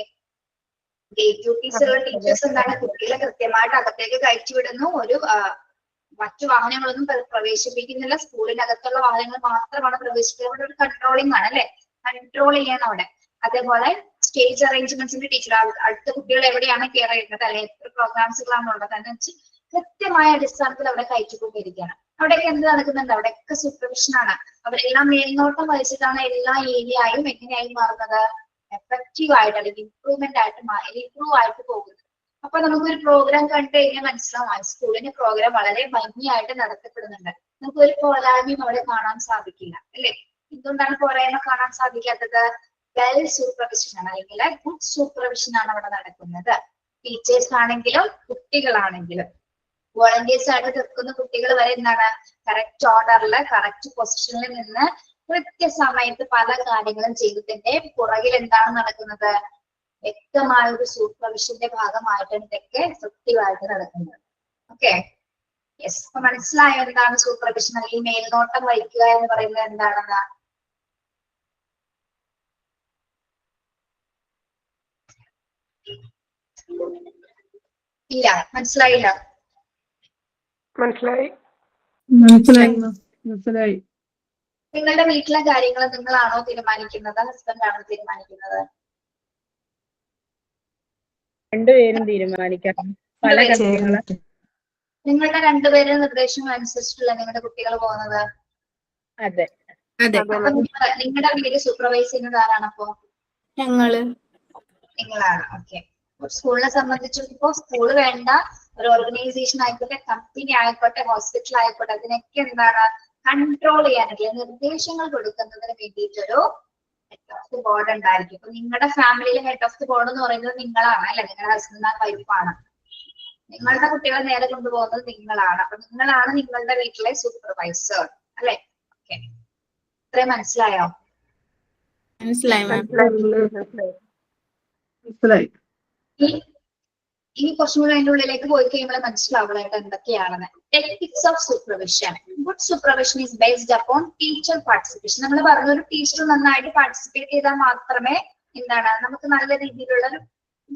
ഗേറ്റ് ഡ്യൂട്ടീസ് ഉള്ള ടീച്ചേഴ്സ് എന്താണ് കുട്ടികളെ കൃത്യമായിട്ട് അകത്തേക്ക് കയറ്റി വിടുന്നു. മറ്റു വാഹനങ്ങളൊന്നും പ്രവേശിപ്പിക്കുന്നില്ല, സ്കൂളിനകത്തുള്ള വാഹനങ്ങൾ മാത്രമാണ് പ്രവേശിക്കുന്നത്. ഒരു കൺട്രോളിംഗ് ആണ് അല്ലെ, കൺട്രോൾ ചെയ്യണം അവിടെ. അതേപോലെ സ്റ്റേജ് അറേഞ്ച്മെന്റ്സിന്റെ ടീച്ചർ അടുത്ത കുട്ടികൾ എവിടെയാണ് കെയർ ചെയ്യുന്നത് അല്ലെ, എത്ര പ്രോഗ്രാംസുകളാണ് ഉള്ളത് എന്ന് വെച്ച് കൃത്യമായ അടിസ്ഥാനത്തിൽ അവിടെ കയറ്റിക്കൊണ്ടിരിക്കുകയാണ്. അവിടെയൊക്കെ എന്ത് നടക്കുന്നുണ്ട്? അവിടെയൊക്കെ സൂപ്പർവിഷൻ ആണ്. അവരെല്ലാം മേൽനോട്ടം വഹിച്ചിട്ടാണ് എല്ലാ ഏരിയയും എങ്ങനെയായി മാറുന്നത്? എഫക്റ്റീവ് ആയിട്ട് അല്ലെങ്കിൽ ഇംപ്രൂവ് ആയിട്ട് പോകുന്നത്. അപ്പൊ നമുക്കൊരു പ്രോഗ്രാം കണ്ടു കഴിഞ്ഞാൽ മനസ്സിലാവും സ്കൂളിന്റെ പ്രോഗ്രാം വളരെ ഭംഗിയായിട്ട് നടത്തപ്പെടുന്നുണ്ട്. നമുക്ക് ഒരു പോരായ്മയും അവിടെ കാണാൻ സാധിക്കില്ല അല്ലെ. എന്തുകൊണ്ടാണ് പോരായ്മ കാണാൻ സാധിക്കാത്തത്? വെൽ സൂപ്പർവിഷൻ ആണ്, അല്ലെങ്കിൽ ഗുഡ് സൂപ്പർവിഷൻ ആണ് അവിടെ നടക്കുന്നത്. ടീച്ചേഴ്സ് ആണെങ്കിലും കുട്ടികളാണെങ്കിലും വോളണ്ടിയേഴ്സ് ആയിട്ട് നിൽക്കുന്ന കുട്ടികൾ വരെ എന്താണ് കറക്റ്റ് ഓർഡറിൽ കറക്റ്റ് പൊസിഷനിൽ നിന്ന് കൃത്യസമയത്ത് പല കാര്യങ്ങളും ചെയ്തതിന്റെ പുറകിൽ എന്താണ് നടക്കുന്നത്? വ്യക്തമായ ഒരു സൂപ്പർവിഷന്റെ ഭാഗമായിട്ടാണ് ഇതൊക്കെ എഫക്റ്റീവായിട്ട് നടക്കുന്നത്. Okay, yes. അപ്പൊ മനസ്സിലായോ എന്താണ് സൂപ്പർവിഷൻ അല്ലെങ്കിൽ മേൽനോട്ടം വഹിക്കുക എന്ന് പറയുന്നത് എന്താണെന്ന്? ഇല്ല, മനസ്സിലായില്ല. മനസ്സിലായി. നിങ്ങളുടെ വീട്ടിലെ കാര്യങ്ങൾ നിങ്ങളാണോ തീരുമാനിക്കുന്നത്, ഹസ്ബൻഡ് ആണോ തീരുമാനിക്കുന്നത്? രണ്ടുപേരും തീരുമാനിക്കണം പല കാര്യങ്ങള്. നിങ്ങളുടെ രണ്ടുപേരും നിർദ്ദേശം അനുസരിച്ചിട്ടുള്ള നിങ്ങളുടെ കുട്ടികൾ പോകുന്നത്? അതെ. അപ്പൊ നിങ്ങളുടെ വീട് സൂപ്പർവൈസ് ചെയ്യുന്നത് ആരാണപ്പോ? നിങ്ങളാണ്. ഓക്കെ. സ്കൂളിനെ സംബന്ധിച്ചിപ്പോ സ്കൂള് വേണ്ട, ഒരു ഓർഗനൈസേഷൻ ആയിക്കോട്ടെ, കമ്പനി ആയിക്കോട്ടെ, ഹോസ്പിറ്റൽ ആയിക്കോട്ടെ, അതിനൊക്കെ എന്താണ് കൺട്രോൾ ചെയ്യാനുള്ള നിർദ്ദേശങ്ങൾ കൊടുക്കുന്നതിന് വേണ്ടിയിട്ടൊരു ഹെഡ് ഓഫ് ദി ബോർഡ് ഉണ്ടായിരിക്കും. അപ്പൊ നിങ്ങളുടെ ഫാമിലിയിലെ ഹെഡ് ഓഫ് ദി ബോർഡ് എന്ന് പറയുന്നത് നിങ്ങളാണ് അല്ലെ? നിങ്ങളുടെ ഹസ്ബൻഡ് ആൻഡ് വൈഫാണ്. നിങ്ങളുടെ കുട്ടികളെ നേരെ കൊണ്ടുപോകുന്നത് നിങ്ങളാണ്. അപ്പൊ നിങ്ങളാണ് നിങ്ങളുടെ വീട്ടിലെ സൂപ്പർവൈസർ അല്ലെ? ഓക്കെ, ഇത്രയും മനസ്സിലായോ? ഇനി കുറച്ചും കൂടി അതിന്റെ ഉള്ളിലേക്ക് പോയി കഴിയുമ്പോൾ മനസ്സിലാവുള്ളതായിട്ട് എന്തൊക്കെയാണെന്ന്. Ethics of supervision. Good supervision is based upon teacher participation. നമ്മൾ പറഞ്ഞ ഒരു ടീച്ചർ നന്നായിട്ട് പാർട്ടിസിപ്പേറ്റ് ചെയ്താൽ മാത്രമേ എന്താണ് നമുക്ക് നല്ല രീതിയിലുള്ള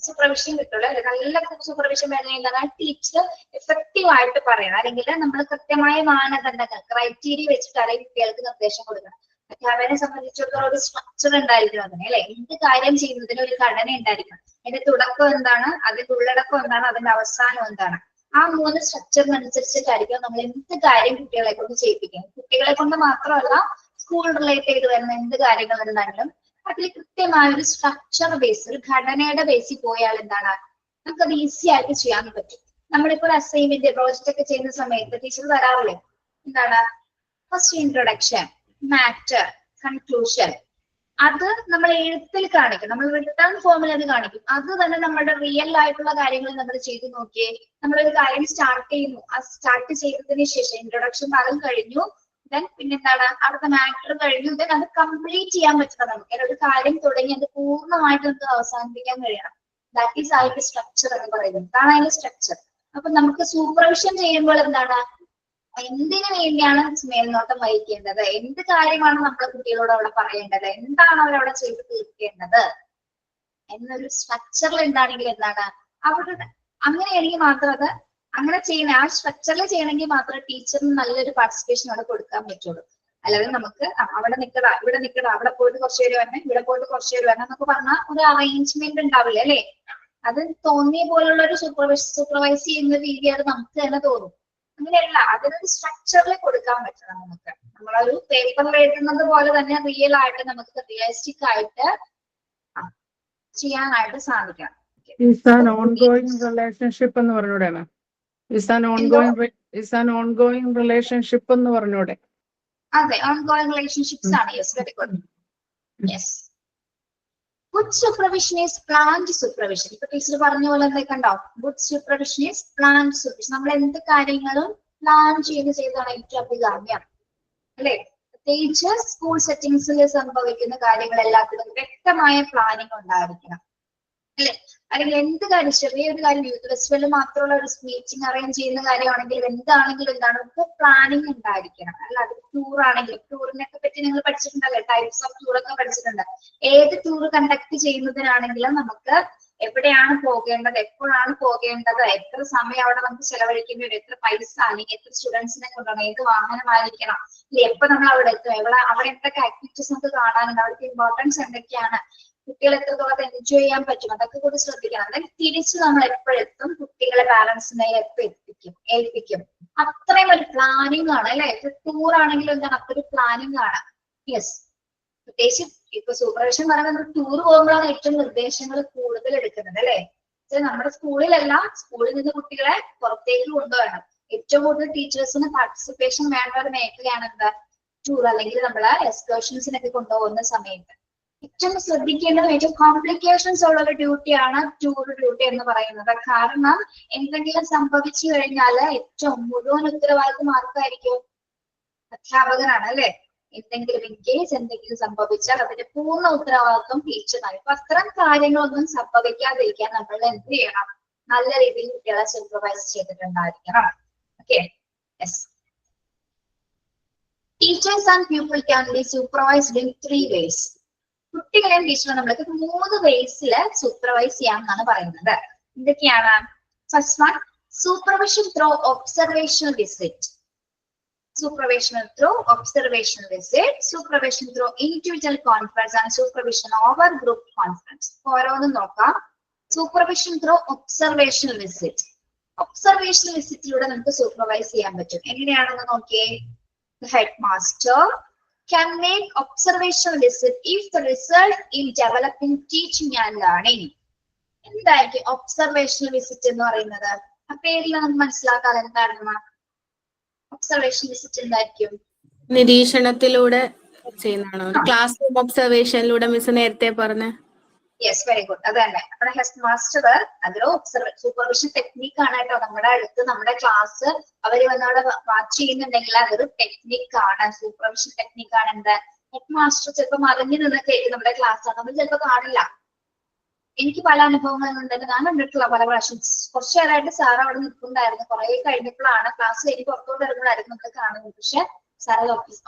സൂപ്പർവിഷൻ കിട്ടുള്ളൂ. നല്ല സൂപ്പർവിഷൻ വരുന്നതാണ് ടീച്ചർ എഫക്റ്റീവ് ആയിട്ട് പറയണം. അല്ലെങ്കിൽ നമ്മൾ കൃത്യമായ മാനദണ്ഡങ്ങൾ ക്രൈറ്റീരിയ വെച്ചിട്ടാണ് കുട്ടികൾക്ക് നിർദ്ദേശം കൊടുക്കണം. അവരെ സംബന്ധിച്ചിടത്തോളം ഒരു സ്ട്രക്ചർ ഉണ്ടായിരിക്കണം അതിന് അല്ലെ? എന്ത് കാര്യം ചെയ്യുന്നതിന് ഒരു ഘടന ഉണ്ടായിരിക്കണം. അതിന്റെ തുടക്കം എന്താണ്, അതിന്റെ ഉള്ളടക്കം എന്താണ്, അതിന്റെ അവസാനം എന്താണ്. ആ 3 സ്ട്രക്ചറിനനുസരിച്ചിട്ടായിരിക്കും നമ്മൾ എന്ത് കാര്യം കുട്ടികളെ കൊണ്ട് ചെയ്യിപ്പിക്കുന്നത്. കുട്ടികളെ കൊണ്ട് മാത്രമല്ല, സ്കൂൾ റിലേറ്റ് ചെയ്ത് വരുന്ന എന്ത് കാര്യങ്ങൾ ഉണ്ടെങ്കിലും അതിൽ കൃത്യമായ ഒരു സ്ട്രക്ചർ ബേസ്, ഒരു ഘടനയുടെ ബേസിൽ പോയാൽ എന്താണ് നമുക്കത് ഈസി ആയിട്ട് ചെയ്യാൻ പറ്റും. നമ്മളിപ്പോൾ ഒരു അസൈൻമെന്റ് പ്രോജക്റ്റ് ഒക്കെ ചെയ്യുന്ന സമയത്ത് ടീച്ചർ തരാറില്ലേ? എന്താണ് ഫസ്റ്റ് ഇൻട്രൊഡക്ഷൻ, മാറ്റർ, കൺക്ലൂഷൻ. അത് നമ്മൾ എഴുത്തിൽ കാണിക്കും, നമ്മൾ റിട്ടേൺ ഫോമിൽ അത് കാണിക്കും. അത് തന്നെ നമ്മുടെ റിയൽ ആയിട്ടുള്ള കാര്യങ്ങൾ നമ്മൾ ചെയ്ത് നോക്കിയേ. നമ്മളൊരു കാര്യം സ്റ്റാർട്ട് ചെയ്യുന്നു, ആ സ്റ്റാർട്ട് ചെയ്തതിന് ശേഷം ഇൻട്രൊഡക്ഷൻ ഭാഗം കഴിഞ്ഞു, ദെൻ പിന്നെന്താണ് അടുത്ത മാറ്റർ കഴിഞ്ഞു, ദെൻ അത് കംപ്ലീറ്റ് ചെയ്യാൻ പറ്റണം. നമുക്ക് ഒരു കാര്യം തുടങ്ങി അത് പൂർണ്ണമായിട്ട് നമുക്ക് അവസാനിപ്പിക്കാൻ കഴിയണം. ദാറ്റ് ഈസ് അതിന്റെ സ്ട്രക്ചർ എന്ന് പറയുന്നത്. അതാണ് അതിന്റെ സ്ട്രക്ചർ. അപ്പൊ നമുക്ക് സൂപ്പർവിഷൻ ചെയ്യുമ്പോൾ എന്താണ്, എന്തിനു വേണ്ടിയാണ് മേൽനോട്ടം വഹിക്കേണ്ടത്, എന്ത് കാര്യമാണ് നമ്മുടെ കുട്ടികളോട് അവിടെ പറയേണ്ടത്, എന്താണ് അവരവിടെ ചെയ്ത് തീർക്കേണ്ടത് എന്നൊരു സ്ട്രക്ചറിൽ എന്താണെങ്കിൽ എന്താണ് അവരുടെ അങ്ങനെയാണെങ്കിൽ മാത്രം അത് അങ്ങനെ ചെയ്യണ ആ സ്ട്രക്ചറിൽ ചെയ്യണമെങ്കിൽ മാത്രമേ ടീച്ചറിന് നല്ലൊരു പാർട്ടിസിപ്പേഷൻ അവിടെ കൊടുക്കാൻ പറ്റുള്ളൂ. അല്ലാതെ നമുക്ക് അവിടെ നിൽക്കട, ഇവിടെ നിൽക്കട, അവിടെ പോയിട്ട് കുറച്ചു പേര് വരണം, ഇവിടെ പോയിട്ട് കുറച്ചു പേര് വരണം എന്നൊക്കെ പറഞ്ഞാൽ ഒരു അറേഞ്ച്മെന്റ് ഉണ്ടാവില്ല അല്ലെ? അത് തോന്നിയ പോലുള്ള ഒരു സൂപ്പർവൈസ് ചെയ്യുന്ന രീതി അത് നമുക്ക് തന്നെ തോന്നും. അങ്ങനെയല്ല, അതിനൊരു സ്ട്രക്ചറിൽ കൊടുക്കാൻ പറ്റണം. നമുക്ക് നമ്മളൊരു പേപ്പറിൽ എഴുതുന്നത് പോലെ തന്നെ റിയൽ ആയിട്ട് നമുക്ക് റിയലിസ്റ്റിക് ആയിട്ട് ചെയ്യാനായിട്ട് സാധിക്കണം. റിലേഷൻഷിപ്പ് എന്ന് പറഞ്ഞൂടെ? റിലേഷൻഷിപ്പ് എന്ന് പറഞ്ഞൂടെ? അതെ, ഓൺഗോയിങ് റിലേഷൻഷിപ്സ് ആണ്. Yes, very good. Yes. Good supervision is planned supervision. ഇപ്പൊ ടീച്ചർ പറഞ്ഞ പോലെ എന്തൊക്കെയുണ്ടോ? Good supervision is planned supervision. നമ്മൾ എന്ത് കാര്യങ്ങളും പ്ലാൻ ചെയ്താണ് ഏറ്റവും അഭികാമ്യം അല്ലെ? പ്രത്യേകിച്ച് സ്കൂൾ സെറ്റിംഗ്സിൽ സംഭവിക്കുന്ന കാര്യങ്ങൾ എല്ലാത്തിലും വ്യക്തമായ പ്ലാനിങ് ഉണ്ടായിരിക്കണം അല്ലെ? അല്ലെങ്കിൽ എന്ത് കാര്യം, ചെറിയൊരു കാര്യം, യൂത്ത് ഫെസ്റ്റിവൽ മാത്രമുള്ള ഒരു മീറ്റിംഗ് അറേഞ്ച് ചെയ്യുന്ന കാര്യമാണെങ്കിലും എന്താണെങ്കിലും എന്താണ് പ്ലാനിങ് ഉണ്ടായിരിക്കണം. അല്ല, അത് ടൂർ ആണെങ്കിലും ടൂറിനൊക്കെ പറ്റി നിങ്ങൾ പഠിച്ചിട്ടുണ്ടല്ലേ? ടൈപ്സ് ഓഫ് ടൂർ ഒക്കെ പഠിച്ചിട്ടുണ്ട്. ഏത് ടൂർ കണ്ടക്ട് ചെയ്യുന്നതിനാണെങ്കിലും നമുക്ക് എവിടെയാണ് പോകേണ്ടത്, എപ്പോഴാണ് പോകേണ്ടത്, എത്ര സമയം അവിടെ നമുക്ക് ചെലവഴിക്കേണ്ടി വരും, എത്ര പൈസ, അല്ലെങ്കിൽ എത്ര സ്റ്റുഡൻസിനെ കൊണ്ടുപോകണം, ഏത് വാഹനമായിരിക്കണം, എപ്പോ നമ്മൾ അവിടെ എത്തും, അവിടെ എന്തൊക്കെ ആക്ടിവിറ്റീസ് നമുക്ക് കാണാനുണ്ട്, അവിടുത്തെ ഇമ്പോർട്ടൻസ് എന്തൊക്കെയാണ്, കുട്ടികൾ എത്രത്തോളം എൻജോയ് ചെയ്യാൻ പറ്റും, അതൊക്കെ കൂടി ശ്രദ്ധിക്കണം. അതായത് തിരിച്ച് നമ്മൾ എപ്പോഴെത്തും, കുട്ടികളെ പാരന്റ്സിനെ എപ്പോ ഏൽപ്പിക്കും. അത്രയും ഒരു പ്ലാനിങ് ആണ് അല്ലെ? ടൂർ ആണെങ്കിലും എന്താണ് അത്രയും പ്ലാനിങ് ആണ്. യെസ്. പ്രത്യേകിച്ച് ഇപ്പൊ സൂപ്പർവിഷൻ പറയുന്നത് ടൂർ പോകുമ്പോഴാണ് ഏറ്റവും നിർദ്ദേശങ്ങൾ കൂടുതൽ എടുക്കുന്നത് അല്ലെ? നമ്മുടെ സ്കൂളിലല്ല, സ്കൂളിൽ നിന്ന് കുട്ടികളെ പുറത്തേക്ക് കൊണ്ടുപോകണം. ഏറ്റവും കൂടുതൽ ടീച്ചേഴ്സിന് പാർട്ടിസിപ്പേഷൻ വേണ്ട ഒരു മേഖലയാണ് എന്താ ടൂർ, അല്ലെങ്കിൽ നമ്മള് എക്സ്കർഷൻസിനൊക്കെ കൊണ്ടുപോകുന്ന സമയത്ത്. ഏറ്റവും ശ്രദ്ധിക്കേണ്ടത് ഏറ്റവും കോംപ്ലിക്കേഷൻസ് ഉള്ള ഒരു ഡ്യൂട്ടിയാണ് ടൂർ ഡ്യൂട്ടി എന്ന് പറയുന്നത്. കാരണം എന്തെങ്കിലും സംഭവിച്ചു കഴിഞ്ഞാൽ ഏറ്റവും മുഴുവൻ ഉത്തരവാദിത്വം ആർക്കായിരിക്കും? അധ്യാപകനാണ് അല്ലെ. എന്തെങ്കിലും ഇൻ കേസ് എന്തെങ്കിലും സംഭവിച്ചാൽ അതിന്റെ പൂർണ്ണ ഉത്തരവാദിത്വം ടീച്ചറാണ്. അപ്പൊ അത്തരം കാര്യങ്ങളൊന്നും സംഭവിക്കാതിരിക്കാൻ നമ്മൾ എന്ത് ചെയ്യണം? നല്ല രീതിയിൽ കുട്ടികളെ സൂപ്പർവൈസ് ചെയ്തിട്ടുണ്ടായിരിക്കണം. Okay, yes. Teachers and people can be supervised in 3 ways. കുട്ടികളെയും ടീച്ചറെ നമ്മൾക്ക് 3 വേസിൽ സൂപ്പർവൈസ് ചെയ്യാം എന്നാണ് പറയുന്നത്. എന്തൊക്കെയാണ്? First one, supervision through observational visit. Supervision through observational visit, supervision through individual conference and supervision over group conference. ഓരോന്നും നോക്കാം. Supervision through observational visit. Observational വിസിറ്റിലൂടെ നമുക്ക് സൂപ്പർവൈസ് ചെയ്യാൻ പറ്റും. എങ്ങനെയാണെന്ന് നോക്കിയേ. The headmaster can make observational visit if the result in developing teaching and learning. എന്തായിരിക്കും observational visit എന്ന് പറയുന്നത്? ആ പേരിൽ നമുക്ക് മനസ്സിലാക്കാൻ എന്താണെന്ന്. ഒബ്സർവേഷൻ വിസിറ്റ് എന്തായിരിക്കും? നിരീക്ഷണത്തിലൂടെ ചെയ്യുന്നതാണോ? ക്ലാസ് റൂം ഒബ്സർവേഷനിലൂടെ മിസ് നേരത്തെ പറഞ്ഞ. Yes, very good. അത് തന്നെ. നമ്മുടെ ഹെഡ് മാസ്റ്റർ അതൊരു സൂപ്പർവിഷൻ ടെക്നിക് ആണ് കേട്ടോ. നമ്മുടെ അടുത്ത് നമ്മുടെ ക്ലാസ് അവര് വന്നവിടെ വാച്ച് ചെയ്യുന്നുണ്ടെങ്കിൽ അതൊരു ടെക്നിക് ആണ്, സൂപ്പർവിഷൻ ടെക്നിക് ആണ്. എന്താ, ഹെഡ് മാസ്റ്റർ ചിലപ്പോൾ മറിഞ്ഞു നിന്നൊക്കെ നമ്മുടെ ക്ലാസ് ആണ്, നമ്മൾ ചിലപ്പോൾ കാണില്ല. എനിക്ക് പല അനുഭവങ്ങളും ഉണ്ടെങ്കിൽ ഞാൻ കണ്ടിട്ടുള്ള പല പ്രാവശ്യം. കുറച്ചു നേരമായിട്ട് സാർ അവിടെ നിൽക്കുന്നുണ്ടായിരുന്നു. കുറെ കഴിഞ്ഞപ്പോഴാണ് ക്ലാസ് കഴിഞ്ഞ് പുറത്തോട്ട് ഇറങ്ങുമ്പോഴായിരുന്നു നമ്മൾ കാണുന്നത്. പക്ഷെ സാർ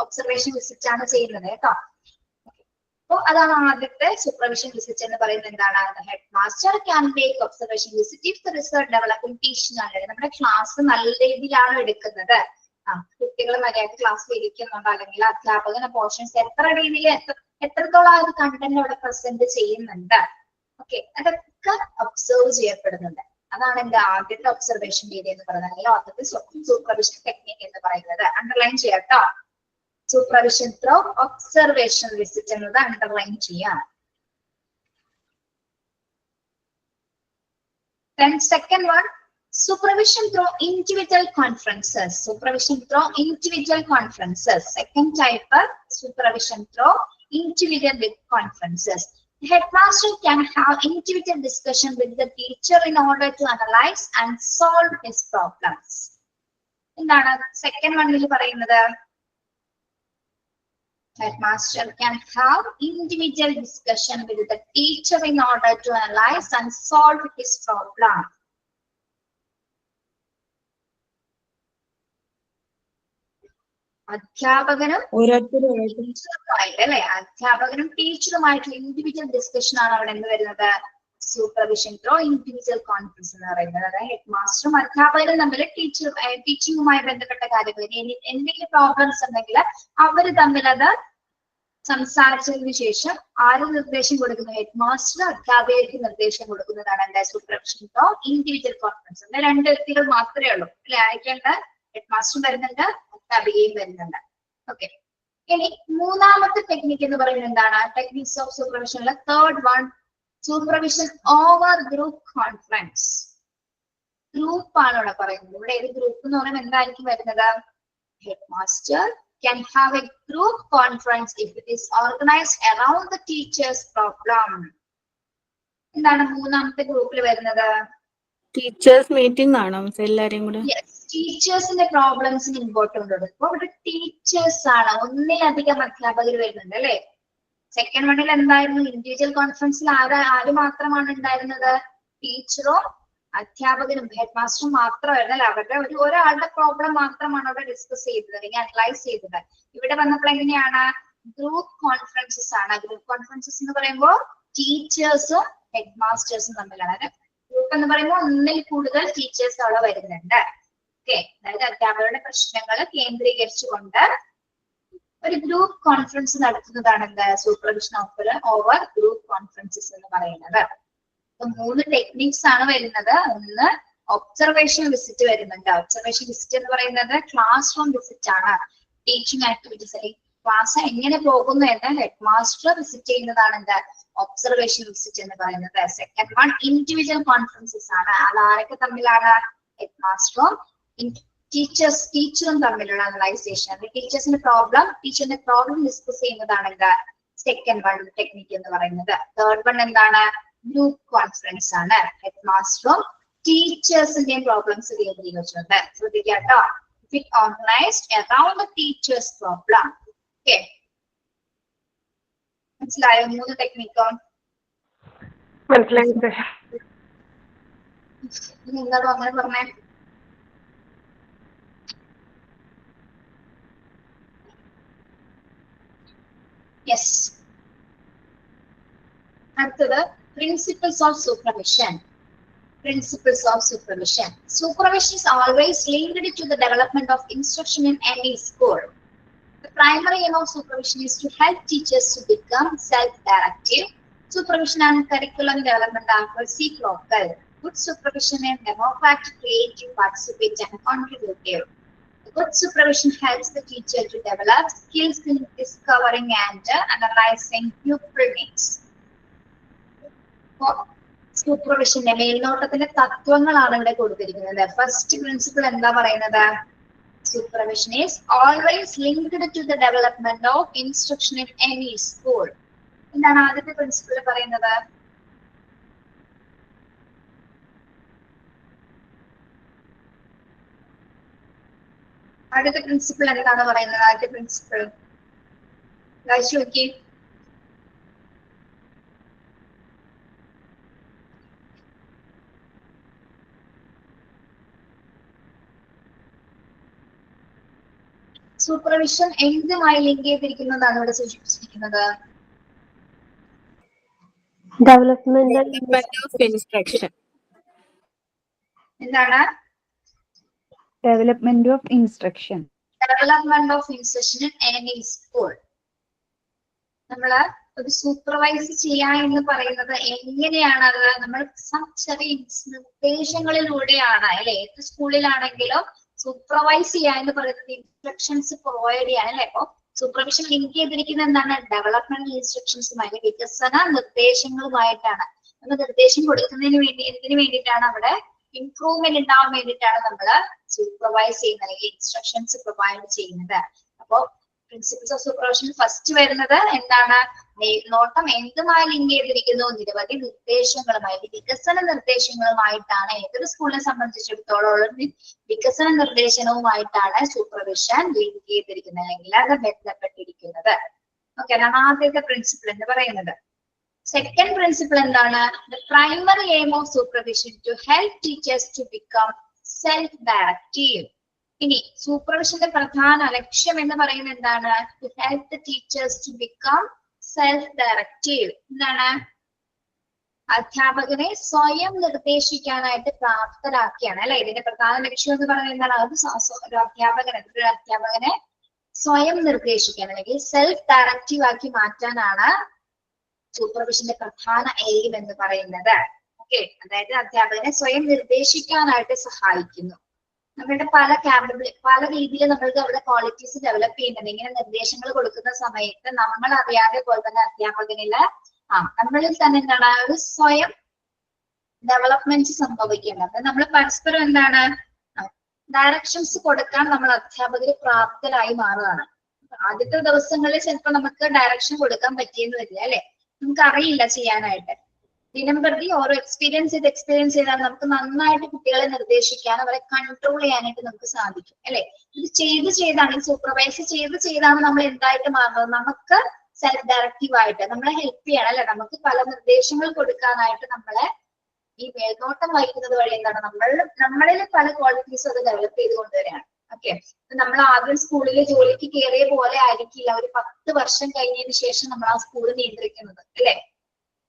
ഒബ്സർവേഷൻ വിസിറ്റ് ആണ് ചെയ്യുന്നത് കേട്ടോ. അപ്പൊ അതാണ് ആദ്യത്തെ സൂപ്പർവിഷൻ വിസിറ്റ് എന്ന് പറയുന്നത്. എന്താണ്? Head master can make observation visit if the result developing teaching ആണ്. നമ്മുടെ ക്ലാസ് നല്ല രീതിയിലാണ് എടുക്കുന്നത്, കുട്ടികൾ മര്യാദ ക്ലാസ്സിൽ ഇരിക്കുന്നുണ്ടോ, അല്ലെങ്കിൽ അധ്യാപകന പോർഷൻസ് എത്ര രീതിയിൽ എത്രത്തോളം ആ ഒരു കണ്ടന്റ് അവിടെ പ്രസന്റ് ചെയ്യുന്നുണ്ട്, ഓക്കെ, അതൊക്കെ ഒബ്സർവ് ചെയ്യപ്പെടുന്നുണ്ട്. അതാണ് എന്റെ ആദ്യത്തെ ഒബ്സർവേഷൻ രീതി എന്ന് പറയുന്നത്, അല്ലെങ്കിൽ ആദ്യത്തെ സൂപ്പർവിഷൻ ടെക്നിക് എന്ന് പറയുന്നത്. അണ്ടർലൈൻ ചെയ്യാട്ടോ. സൂപ്പർവിഷൻ ത്രൂ ഒബ്സർവേഷൻ വിസിറ്റ് എന്നത് അണ്ടർലൈൻ ചെയ്യാം. Then second one, supervision through individual conferences. Supervision through individual conferences. Second type, supervision through individual conferences. The headmaster can have individual discussion with the teacher in order to analyze and solve his problems. എന്താണ് second വണ്ണിൽ പറയുന്നത്? Headmaster can have individual discussion with the teacher in order to analyze and solve his problem. അധ്യാപകനും ടീച്ചറുമായിട്ട് അല്ലെ, അധ്യാപകനും ടീച്ചറുമായിട്ടുള്ള individual discussion ആണ് അവിടെ എന്ത് വരുന്നത്? സൂപ്പർവിഷൻ ത്രൂ ഇൻഡിവിജ്വൽ കോൺഫറൻസ് എന്ന് പറയുന്നത്. അതായത് ഹെഡ് മാസ്റ്ററും അധ്യാപകരും തമ്മിൽ ടീച്ചിങ്ങുമായി ബന്ധപ്പെട്ട കാര്യങ്ങൾ എന്തെങ്കിലും പ്രോബ്ലംസ് ഉണ്ടെങ്കിൽ അവർ തമ്മിൽ അത് സംസാരിച്ചതിന് ശേഷം ആര് നിർദ്ദേശം കൊടുക്കുന്നു? ഹെഡ് മാസ്റ്റർ അധ്യാപകർക്ക് നിർദ്ദേശം കൊടുക്കുന്നതാണ് എന്റെ സൂപ്പർവിഷൻ ത്രൂ ഇൻഡിവിജ്വൽ കോൺഫറൻസ്. രണ്ട് വ്യക്തികൾ മാത്രമേ ഉള്ളൂ അല്ലെ, അയക്കേണ്ട ഹെഡ് മാസ്റ്ററും വരുന്നുണ്ട്, അധ്യാപികയും വരുന്നുണ്ട്. ഓക്കെ, ഇനി മൂന്നാമത്തെ ടെക്നിക് എന്ന് പറയുന്നത് എന്താണ്? ടെക്നിക്സ് ഓഫ് സൂപ്പർവിഷനിലെ third one, supervision over group conference. Group ആണ് ഇവിടെ പറയുന്നത്. ഇവിടെ ഏത് ഗ്രൂപ്പ് എന്ന് പറയുമ്പോൾ എന്തായിരിക്കും വരുന്നത്? Head master can have a group conference if it is organized around the teacher's problem. എന്താണ് മൂന്നാമത്തെ ഗ്രൂപ്പിൽ വരുന്നത്? ടീച്ചേഴ്സ് മീറ്റിംഗ് ആണോ എല്ലാരെയും കൂടെ? ടീച്ചേഴ്സിന്റെ പ്രോബ്ലംസിന് ഇമ്പോർട്ടൻ്റ് ഉണ്ട്. ഇപ്പൊ ഇവിടെ ടീച്ചേഴ്സ് ആണ്, ഒന്നിലധികം അധ്യാപകർ വരുന്നുണ്ട് അല്ലെ. സെക്കൻഡ് വണ്ണിൽ എന്തായിരുന്നു? ഇൻഡിവിജ്വൽ കോൺഫറൻസിൽ ആര് മാത്രമാണ് ഉണ്ടായിരുന്നത്? ടീച്ചറും അധ്യാപകനും ഹെഡ് മാസ്റ്ററും മാത്രമായിരുന്നല്ലോ. അവരുടെ ഒരാളുടെ പ്രോബ്ലം മാത്രമാണ് അവിടെ ഡിസ്കസ് ചെയ്തത് അല്ലെങ്കിൽ അനലൈസ് ചെയ്തത്. ഇവിടെ വന്നപ്പോൾ എങ്ങനെയാണ്? ഗ്രൂപ്പ് കോൺഫറൻസസ് ആണ്. ഗ്രൂപ്പ് കോൺഫറൻസസ് എന്ന് പറയുമ്പോൾ ടീച്ചേഴ്സും ഹെഡ് മാസ്റ്റേഴ്സും തമ്മിലാണ്. ഗ്രൂപ്പ് എന്ന് പറയുമ്പോൾ ഒന്നിൽ കൂടുതൽ ടീച്ചേഴ്സ് അവിടെ വരുന്നുണ്ട്. ഓക്കെ, അതായത് അധ്യാപകരുടെ പ്രശ്നങ്ങൾ കേന്ദ്രീകരിച്ചുകൊണ്ട് ഒരു ഗ്രൂപ്പ് കോൺഫറൻസ് നടത്തുന്നതാണ് എന്താ? സൂപ്പർവിഷൻ ഓവർ ഗ്രൂപ്പ് കോൺഫറൻസസ് എന്ന് പറയുന്നത്. മൂന്ന് ടെക്നിക്സ് ആണ് വരുന്നത്. ഒന്ന് ഒബ്സർവേഷൻ വിസിറ്റ് വരുന്നുണ്ട്. ഒബ്സർവേഷൻ വിസിറ്റ് എന്ന് പറയുന്നത് ക്ലാസ് റൂം വിസിറ്റ് ആണ്. ടീച്ചിങ് ആക്ടിവിറ്റീസ് അല്ലെങ്കിൽ ക്ലാസ് എങ്ങനെ പോകുന്നു എന്ന് ഹെഡ് മാസ്റ്റർ വിസിറ്റ് ചെയ്യുന്നതാണ് എന്താ? ഒബ്സർവേഷൻ വിസിറ്റ് എന്ന് പറയുന്നത്. സെക്കൻഡ് വൺ ഇൻഡിവിജ്വൽ കോൺഫറൻസസ് ആണ്. അത് ആരൊക്കെ തമ്മിലാണ്? ഹെഡ് മാസ്റ്ററും ടീച്ചറും തമ്മിലുള്ള അനലൈസേഷൻ. ടീച്ചറിന്റെ പ്രോബ്ലം ഡിസ്കസ് ചെയ്യുന്നതാണ് എന്താ? സെക്കൻഡ് വൺ ടെക്നിക്ക് എന്ന് പറയുന്നത്. തേർഡ് വൺ എന്താണ്? ഗ്രൂപ്പ് കോൺഫറൻസ് ആണ്. ഹെഡ് മാസ്റ്ററും ടീച്ചേഴ്സിന്റെയും പ്രോബ്ലംസ് കേന്ദ്രീകരിച്ചുകൊണ്ട് ശ്രദ്ധിക്കുക കേട്ടോ. It organized around the teacher's problem. Okay. മനസ്സിലായോ? 3 ടെക്നിക്കോ മനസ്സിലായി. എന്താണോ അങ്ങനെ പറഞ്ഞേ? യെസ്. അടുത്തത് principles of supervision. Principles of supervision. Supervision is always linked to the development of instruction in any school. The primary aim of supervision is to help teachers to become self-directive. Supervision and curriculum development are reciprocal. Good supervision is democratic, creative, participatory, and contributive. Good supervision helps the teacher to develop skills in discovering and analyzing pupil needs. സൂപ്പർവിഷന്റെ മേൽനോട്ടത്തിന്റെ തത്വങ്ങളാണ് ഇവിടെ കൊടുത്തിരിക്കുന്നത്. First principle എന്താ പറയുന്നത്? Supervision is always linked to the development of instruction in any school. എന്താണ് ആദ്യത്തെ principle പറയുന്നത്? അടുത്ത പ്രിൻസിപ്പിൾ എന്താണ് പറയുന്നത്? ആദ്യത്തെ പ്രിൻസിപ്പിൾ വായിച്ചു നോക്കി. സൂപ്പർവിഷൻ എന്തുമായി ലിങ്ക് ചെയ്തിരിക്കുന്നതാണ് ഇവിടെ സൂചിപ്പിച്ചിരിക്കുന്നത്? Development of instruction. എന്താണ്? Development of instruction. Development of instruction in any school. നമ്മള് ഒരു സൂപ്പർവൈസ് ചെയ്യാ എന്ന് പറയുന്നത് എങ്ങനെയാണ്? അത് നമ്മൾ ചെറിയ നിർദ്ദേശങ്ങളിലൂടെയാണ് അല്ലെ? ഏത് സ്കൂളിലാണെങ്കിലും സൂപ്പർവൈസ് ചെയ്യാ എന്ന് പറയുന്നത് ഇൻസ്ട്രക്ഷൻസ് പ്രൊവൈഡ് ചെയ്യാൻ അല്ലെ? അപ്പൊ സൂപ്പർവിഷൻ ലിങ്ക് ചെയ്തിരിക്കുന്നത് എന്താണ്? ഡെവലപ്മെന്റ് ഇൻസ്ട്രക്ഷൻസുമായി, വികസന നിർദ്ദേശങ്ങളുമായിട്ടാണ്. നമ്മൾ നിർദ്ദേശം കൊടുക്കുന്നതിന് വേണ്ടി എന്തിനു വേണ്ടിയിട്ടാണ്? അവിടെ ഇംപ്രൂവ്മെന്റ് ഉണ്ടാവാൻ വേണ്ടിയിട്ടാണ് നമ്മൾ സൂപ്പർവൈസ് ചെയ്യുന്നത് അല്ലെങ്കിൽ ഇൻസ്ട്രക്ഷൻസ് പ്രൊവൈഡ് ചെയ്യുന്നത്. അപ്പോ പ്രിൻസിപ്പിൾസ് ഓഫ് സൂപ്പർവിഷൻ ഫസ്റ്റ് വരുന്നത് എന്താണ്? മേൽനോട്ടം എന്തുമായി ലിങ്ക് ചെയ്തിരിക്കുന്നു? നിരവധി നിർദ്ദേശങ്ങളുമായി, വികസന നിർദ്ദേശങ്ങളുമായിട്ടാണ്. ഏതൊരു സ്കൂളിനെ സംബന്ധിച്ചിടത്തോളം വികസന നിർദ്ദേശനവുമായിട്ടാണ് സൂപ്പർവിഷൻ ലിങ്ക് ചെയ്തിരിക്കുന്നത് അല്ലെങ്കിൽ അത് ബന്ധപ്പെട്ടിരിക്കുന്നത്. ഓക്കെ, അതാണ് ആദ്യത്തെ പ്രിൻസിപ്പിൾ എന്ന് പറയുന്നത്. സെക്കൻഡ് പ്രിൻസിപ്പിൾ എന്താണ്? The primary aim of supervision to help teachers to become self directive. ഇനി സൂപ്പർവിഷന്റെ പ്രധാന ലക്ഷ്യം എന്ന് പറയുന്നത് എന്താണ്? To help the teachers to become self directive. എന്താണ്? അധ്യാപകനെ സ്വയം നിർദ്ദേശിക്കാനായിട്ട് പ്രാപ്തരാക്കിയാണ് അല്ലെ? ഇതിന്റെ പ്രധാന ലക്ഷ്യം എന്ന് പറയുന്നത് എന്താണ്? അത് ഒരു അധ്യാപകനെ സ്വയം നിർദ്ദേശിക്കാൻ അല്ലെങ്കിൽ സെൽഫ് ഡയറക്റ്റീവ് ആക്കി മാറ്റാനാണ് സൂപ്പർവിഷന്റെ പ്രധാന എയിം എന്ന് പറയുന്നത്. ഓക്കെ, അതായത് അധ്യാപകനെ സ്വയം നിർദ്ദേശിക്കാനായിട്ട് സഹായിക്കുന്നു. നമ്മളുടെ പല രീതിയിൽ നമ്മൾക്ക് അവിടെ ക്വാളിറ്റീസ് ഡെവലപ്പ് ചെയ്യുന്നുണ്ട്. ഇങ്ങനെ നിർദ്ദേശങ്ങൾ കൊടുക്കുന്ന സമയത്ത് നമ്മൾ അറിയാതെ പോലെ തന്നെ അധ്യാപകനില് നമ്മളിൽ തന്നെ എന്താണ് ഒരു സ്വയം ഡെവലപ്മെന്റ് സംഭവിക്കുന്നത്. അപ്പൊ നമ്മൾ പരസ്പരം എന്താണ് ഡയറക്ഷൻസ് കൊടുക്കാൻ നമ്മൾ അധ്യാപകര് പ്രാപ്തരായി മാറുകയാണ്. ആദ്യത്തെ ദിവസങ്ങളിൽ ചിലപ്പോൾ നമുക്ക് ഡയറക്ഷൻ കൊടുക്കാൻ പറ്റിയെന്ന് വരില്ല അല്ലെ? നമുക്ക് അറിയില്ല ചെയ്യാനായിട്ട്. ദിനം പ്രതി ഓരോ എക്സ്പീരിയൻസ് ചെയ്താൽ നമുക്ക് നന്നായിട്ട് കുട്ടികളെ നിർദ്ദേശിക്കാൻ, അവരെ കൺട്രോൾ ചെയ്യാനായിട്ട് നമുക്ക് സാധിക്കും അല്ലെ? ഇത് ചെയ്താണ് സൂപ്പർവൈസ് ചെയ്താണ് നമ്മൾ എന്തായിട്ട് മാറുന്നത്? നമുക്ക് സെൽഫ് ഡയറക്റ്റീവ് ആയിട്ട് നമ്മളെ ഹെൽപ്പ് ചെയ്യണം അല്ലെ? നമുക്ക് പല നിർദ്ദേശങ്ങൾ കൊടുക്കാനായിട്ട് നമ്മളെ ഈ മേൽനോട്ടം വഹിക്കുന്നത് വഴി എന്താണ് നമ്മളിൽ പല ക്വാളിറ്റീസും അത് ഡെവലപ്പ് ചെയ്ത് കൊണ്ടുവരികയാണ്. ഓക്കെ, നമ്മൾ ആദ്യം സ്കൂളിൽ ജോലിക്ക് കയറിയ പോലെ ആയിരിക്കില്ല ഒരു 10 വർഷം കഴിഞ്ഞതിന് ശേഷം നമ്മൾ ആ സ്കൂൾ നിയന്ത്രിക്കുന്നത് അല്ലെ?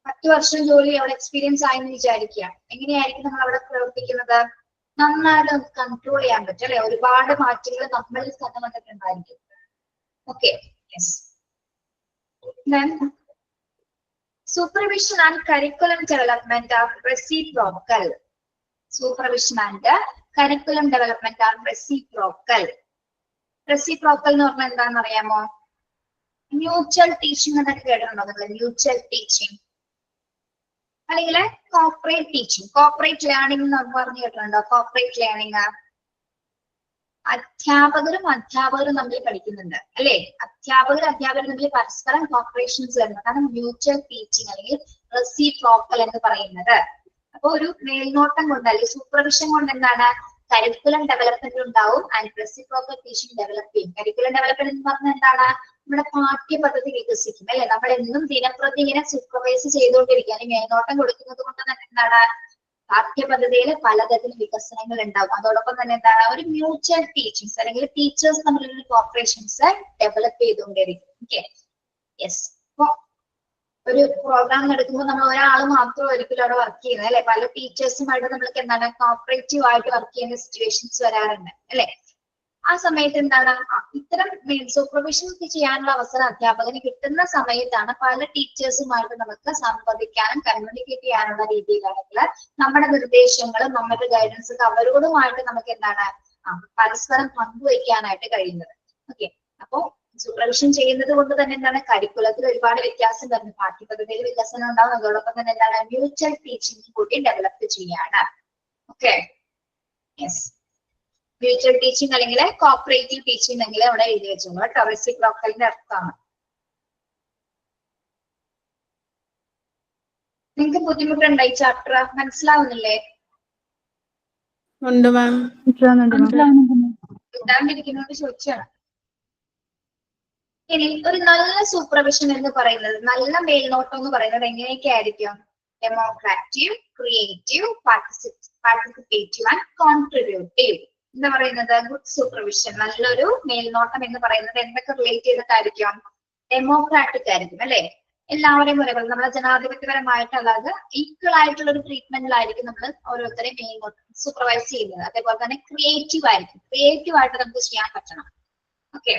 10 വർഷം ജോലി അവിടെ എക്സ്പീരിയൻസ് ആയെന്ന് വിചാരിക്കുക. എങ്ങനെയായിരിക്കും നമ്മൾ അവിടെ പ്രവർത്തിക്കുന്നത്? നന്നായിട്ട് നമുക്ക് കൺട്രോൾ ചെയ്യാൻ പറ്റും അല്ലെ? ഒരുപാട് മാറ്റങ്ങൾ നമ്മളിൽ തന്നെ വന്നിട്ടുണ്ടായിരിക്കും. Okay, yes. Supervision and curriculum development are reciprocal. Supervision and curriculum development are reciprocal. Reciprocal എന്ന് പറഞ്ഞാൽ എന്താണെന്ന് അറിയാമോ? മ്യൂച്വൽ ടീച്ചിങ് എന്നൊക്കെ കേട്ടിട്ടുണ്ടോ നിങ്ങൾ? മ്യൂച്വൽ ടീച്ചിങ് അല്ലെങ്കിൽ കോർപ്പറേറ്റ് ടീച്ചിങ്, കോർപ്പറേറ്റ് ലേണിംഗ് എന്ന് പറഞ്ഞു കേട്ടിട്ടുണ്ടോ? കോർപ്പറേറ്റ് ലേണിംഗ് അധ്യാപകരും തമ്മിൽ പഠിക്കുന്നുണ്ട് അല്ലെ? അധ്യാപകർ തമ്മിൽ പരസ്പരം കോപ്പറേഷൻസ് വരുന്നത്, കാരണം മ്യൂച്വൽ ടീച്ചിങ് അല്ലെങ്കിൽ റെസിപ്രോക്കൽ എന്ന് പറയുന്നത്. അപ്പൊ ഒരു മേൽനോട്ടം കൊണ്ട് അല്ലെങ്കിൽ സൂപ്പർവിഷൻ കൊണ്ട് എന്താണ് കരിക്കുലം ഡെവലപ്മെന്റ് ഉണ്ടാവും ആൻഡ് റെസിപ്രോക്കൽ ടീച്ചിങ് ഡെവലപ്പ് ചെയ്യും. കരിക്കുലം ഡെവലപ്മെന്റ് എന്ന് പറഞ്ഞാൽ എന്താണ്, നമ്മുടെ പാഠ്യപദ്ധതി വികസിക്കും അല്ലെ. നമ്മൾ എന്നും ദിനപ്രതി ഇങ്ങനെ സൂപ്പർവൈസ് ചെയ്തുകൊണ്ടിരിക്കുക അല്ലെങ്കിൽ മേൽനോട്ടം കൊടുക്കുന്നത് കൊണ്ട് തന്നെ എന്താണ് പാഠ്യപദ്ധതിയിൽ പലതരത്തിലും വികസനങ്ങൾ ഉണ്ടാവും. അതോടൊപ്പം തന്നെ എന്താണ് ഒരു മ്യൂച്വൽ ടീച്ചിങ്സ് അല്ലെങ്കിൽ ടീച്ചേഴ്സ് തമ്മിലുള്ള കോപ്പറേഷൻസ് ഡെവലപ്പ് ചെയ്തുകൊണ്ടിരിക്കും. Okay, yes. അപ്പൊ ഒരു പ്രോഗ്രാം നടക്കുമ്പോൾ നമ്മൾ ഒരാൾ മാത്രം ഒരിക്കലും അവിടെ വർക്ക് ചെയ്യുന്നത് അല്ലെ. പല ടീച്ചേഴ്സുമായിട്ട് നമ്മൾക്ക് എന്താണ് കോപ്പറേറ്റീവ് ആയിട്ട് വർക്ക് ചെയ്യുന്ന സിറ്റുവേഷൻസ് വരാറുണ്ട് അല്ലെ. ആ സമയത്ത് എന്താണ് ഇത്തരം സൂപ്പർവിഷൻ ചെയ്യാനുള്ള അവസരം അധ്യാപകന് കിട്ടുന്ന സമയത്താണ് പല ടീച്ചേഴ്സുമായിട്ട് നമുക്ക് സംവദിക്കാനും കമ്മ്യൂണിക്കേറ്റ് ചെയ്യാനുള്ള രീതിയിലാണെങ്കിൽ നമ്മുടെ നിർദ്ദേശങ്ങളും നമ്മുടെ ഗൈഡൻസും അവരോടുമായിട്ട് നമുക്ക് എന്താണ് പരസ്പരം പങ്കുവയ്ക്കാനായിട്ട് കഴിയുന്നത്. ഓക്കെ, അപ്പോ സൂപ്പർവിഷൻ ചെയ്യുന്നത് കൊണ്ട് തന്നെ എന്താണ് കരിക്കുലത്തിൽ ഒരുപാട് വ്യത്യാസം വരുന്നു, പാഠ്യപദ്ധതിയിൽ വികസനം ഉണ്ടാവും. അതോടൊപ്പം തന്നെ എന്താണ് മ്യൂച്വൽ ടീച്ചിങ് കൂടി ഡെവലപ്പ് ചെയ്യാണ്. Okay, yes. മ്യൂച്വൽ ടീച്ചിങ് അല്ലെങ്കിൽ കോപ്പറേറ്റീവ് ടീച്ചിങ് എങ്കിൽ അവിടെ എഴുതി വെച്ചോളൂ കേട്ടോ. റെസിപ്രോക്കലിന്റെ അർത്ഥമാണ്. നിങ്ങൾക്ക് ബുദ്ധിമുട്ടുണ്ടോ ഈ ചാപ്റ്റർ? മനസ്സിലാവുന്നില്ലേ? ഉണ്ട് മാം. കിട്ടാണ്ടിരിക്കുന്നോണ്ട് ചോദിച്ചാണ്. ഇനി ഒരു നല്ല സൂപ്പർവിഷൻ എന്ന് പറയുന്നത്, നല്ല മേൽനോട്ടം എന്ന് പറയുന്നത് എങ്ങനെയൊക്കെ ആയിരിക്കും? ഡെമോക്രാറ്റീവ്, ക്രിയേറ്റീവ്, പാർട്ടിസിപ്പേറ്റീവ് ആൻഡ് കോൺട്രിബ്യൂട്ടീവ് എന്ന് പറയുന്നത് ഗുഡ് സൂപ്പർവിഷൻ. നല്ലൊരു മേൽനോട്ടം എന്ന് പറയുന്നത് എന്തൊക്കെ റിലേറ്റ് ചെയ്തിട്ടായിരിക്കും? ഡെമോക്രാറ്റിക് ആയിരിക്കും അല്ലെ. എല്ലാവരെയും ഒരേപോലെ നമ്മളെ ജനാധിപത്യപരമായിട്ട് അല്ലാതെ ഈക്വൽ ആയിട്ടുള്ള ഒരു ട്രീറ്റ്മെന്റിലായിരിക്കും നമ്മൾ ഓരോരുത്തരെയും മേൽനോട്ടം സൂപ്പർവൈസ് ചെയ്യുന്നത്. അതേപോലെ തന്നെ ക്രിയേറ്റീവ് ആയിരിക്കും. ക്രിയേറ്റീവ് ആയിട്ട് നമുക്ക് ചെയ്യാൻ പറ്റണം. ഓക്കെ,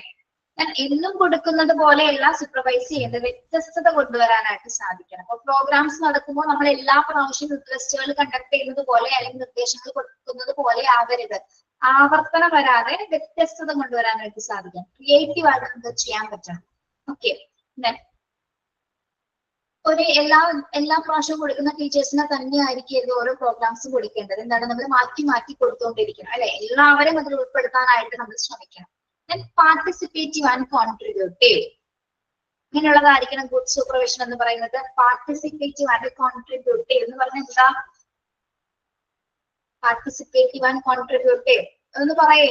ഞാൻ എന്നും കൊടുക്കുന്നത് പോലെയല്ല സൂപ്പർവൈസ് ചെയ്യുന്നത്, വ്യത്യസ്തത കൊണ്ടുവരാനായിട്ട് സാധിക്കണം. അപ്പൊ പ്രോഗ്രാംസ് നടക്കുമ്പോൾ നമ്മൾ എല്ലാ പ്രാവശ്യവും ടെസ്റ്റുകൾ കണ്ടക്ട് ചെയ്യുന്നത് പോലെ അല്ലെങ്കിൽ നിർദ്ദേശങ്ങൾ കൊടുക്കുന്നത് പോലെ ആവരുത്. ആവർത്തനം വരാതെ വ്യത്യസ്തത കൊണ്ടുവരാനായിട്ട് സാധിക്കാം. ക്രിയേറ്റീവ് ആയിട്ട് നമുക്ക് ചെയ്യാൻ പറ്റണം. ഓക്കെ, ഒരു എല്ലാ പ്രാവശ്യവും കൊടുക്കുന്ന ടീച്ചേഴ്സിനെ തന്നെ ആയിരിക്കും ഓരോ പ്രോഗ്രാംസും കൊടുക്കേണ്ടത്. എന്താണ് നമ്മൾ മാറ്റി മാറ്റി കൊടുത്തുകൊണ്ടിരിക്കണം അല്ലെ. എല്ലാവരെയും അതിൽ ഉൾപ്പെടുത്താനായിട്ട് നമ്മൾ ശ്രമിക്കണം. പാർട്ടിസിപ്പേറ്റീവ് ആൻഡ് കോൺട്രിബ്യൂട്ടീവ് ഇങ്ങനെയുള്ളതായിരിക്കണം ഗുഡ് സൂപ്പർവിഷൻ എന്ന് പറയുന്നത്. പാർട്ടിസിപ്പേറ്റീവ് ആൻഡ് കോൺട്രിബ്യൂട്ടീവ് എന്ന് പറഞ്ഞാൽ എന്താ? പാർട്ടിസിപ്പേറ്റീവ് ആൻഡ് കോൺട്രിബ്യൂട്ടീവ് എന്ന് പറയേ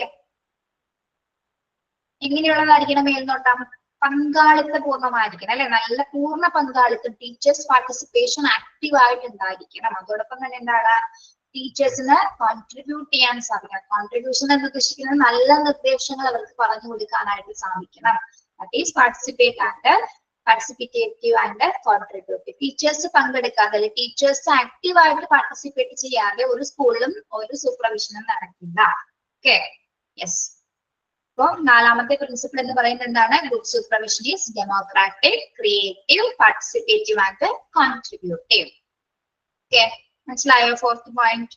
എങ്ങനെയുള്ളതായിരിക്കണം മേൽനോട്ടം? പങ്കാളിത്തപൂർണ്ണമായിരിക്കണം അല്ലെ. നല്ല പൂർണ്ണ പങ്കാളിത്തം, ടീച്ചേഴ്സ് പാർട്ടിസിപ്പേഷൻ ആക്റ്റീവ് ആയിട്ട് ഉണ്ടായിരിക്കണം. അതോടൊപ്പം തന്നെ എന്താണ് ടീച്ചേഴ്സിന് കോൺട്രിബ്യൂട്ട് ചെയ്യാൻ സാധിക്കണം. കോൺട്രിബ്യൂഷൻ എന്ന് ഉദ്ദേശിക്കുന്നത് നല്ല നിർദ്ദേശങ്ങൾ അവർക്ക് പറഞ്ഞു കൊടുക്കാനായിട്ട് സാധിക്കണം. That is participative and contributive. Teachers പങ്കെടുക്കാതെ അല്ലെങ്കിൽ ടീച്ചേഴ്സ് ആക്റ്റീവ് ആയിട്ട് പാർട്ടിസിപ്പേറ്റ് ചെയ്യാതെ ഒരു സ്കൂളിലും ഒരു സൂപ്പർവിഷനും നടക്കില്ല. Okay, yes. അപ്പൊ നാലാമത്തെ പ്രിൻസിപ്പിൾ എന്ന് പറയുന്നത് എന്താണ്? Good supervision is democratic, creative, participative and contributive. Okay, മനസ്സിലായോ? Fourth point.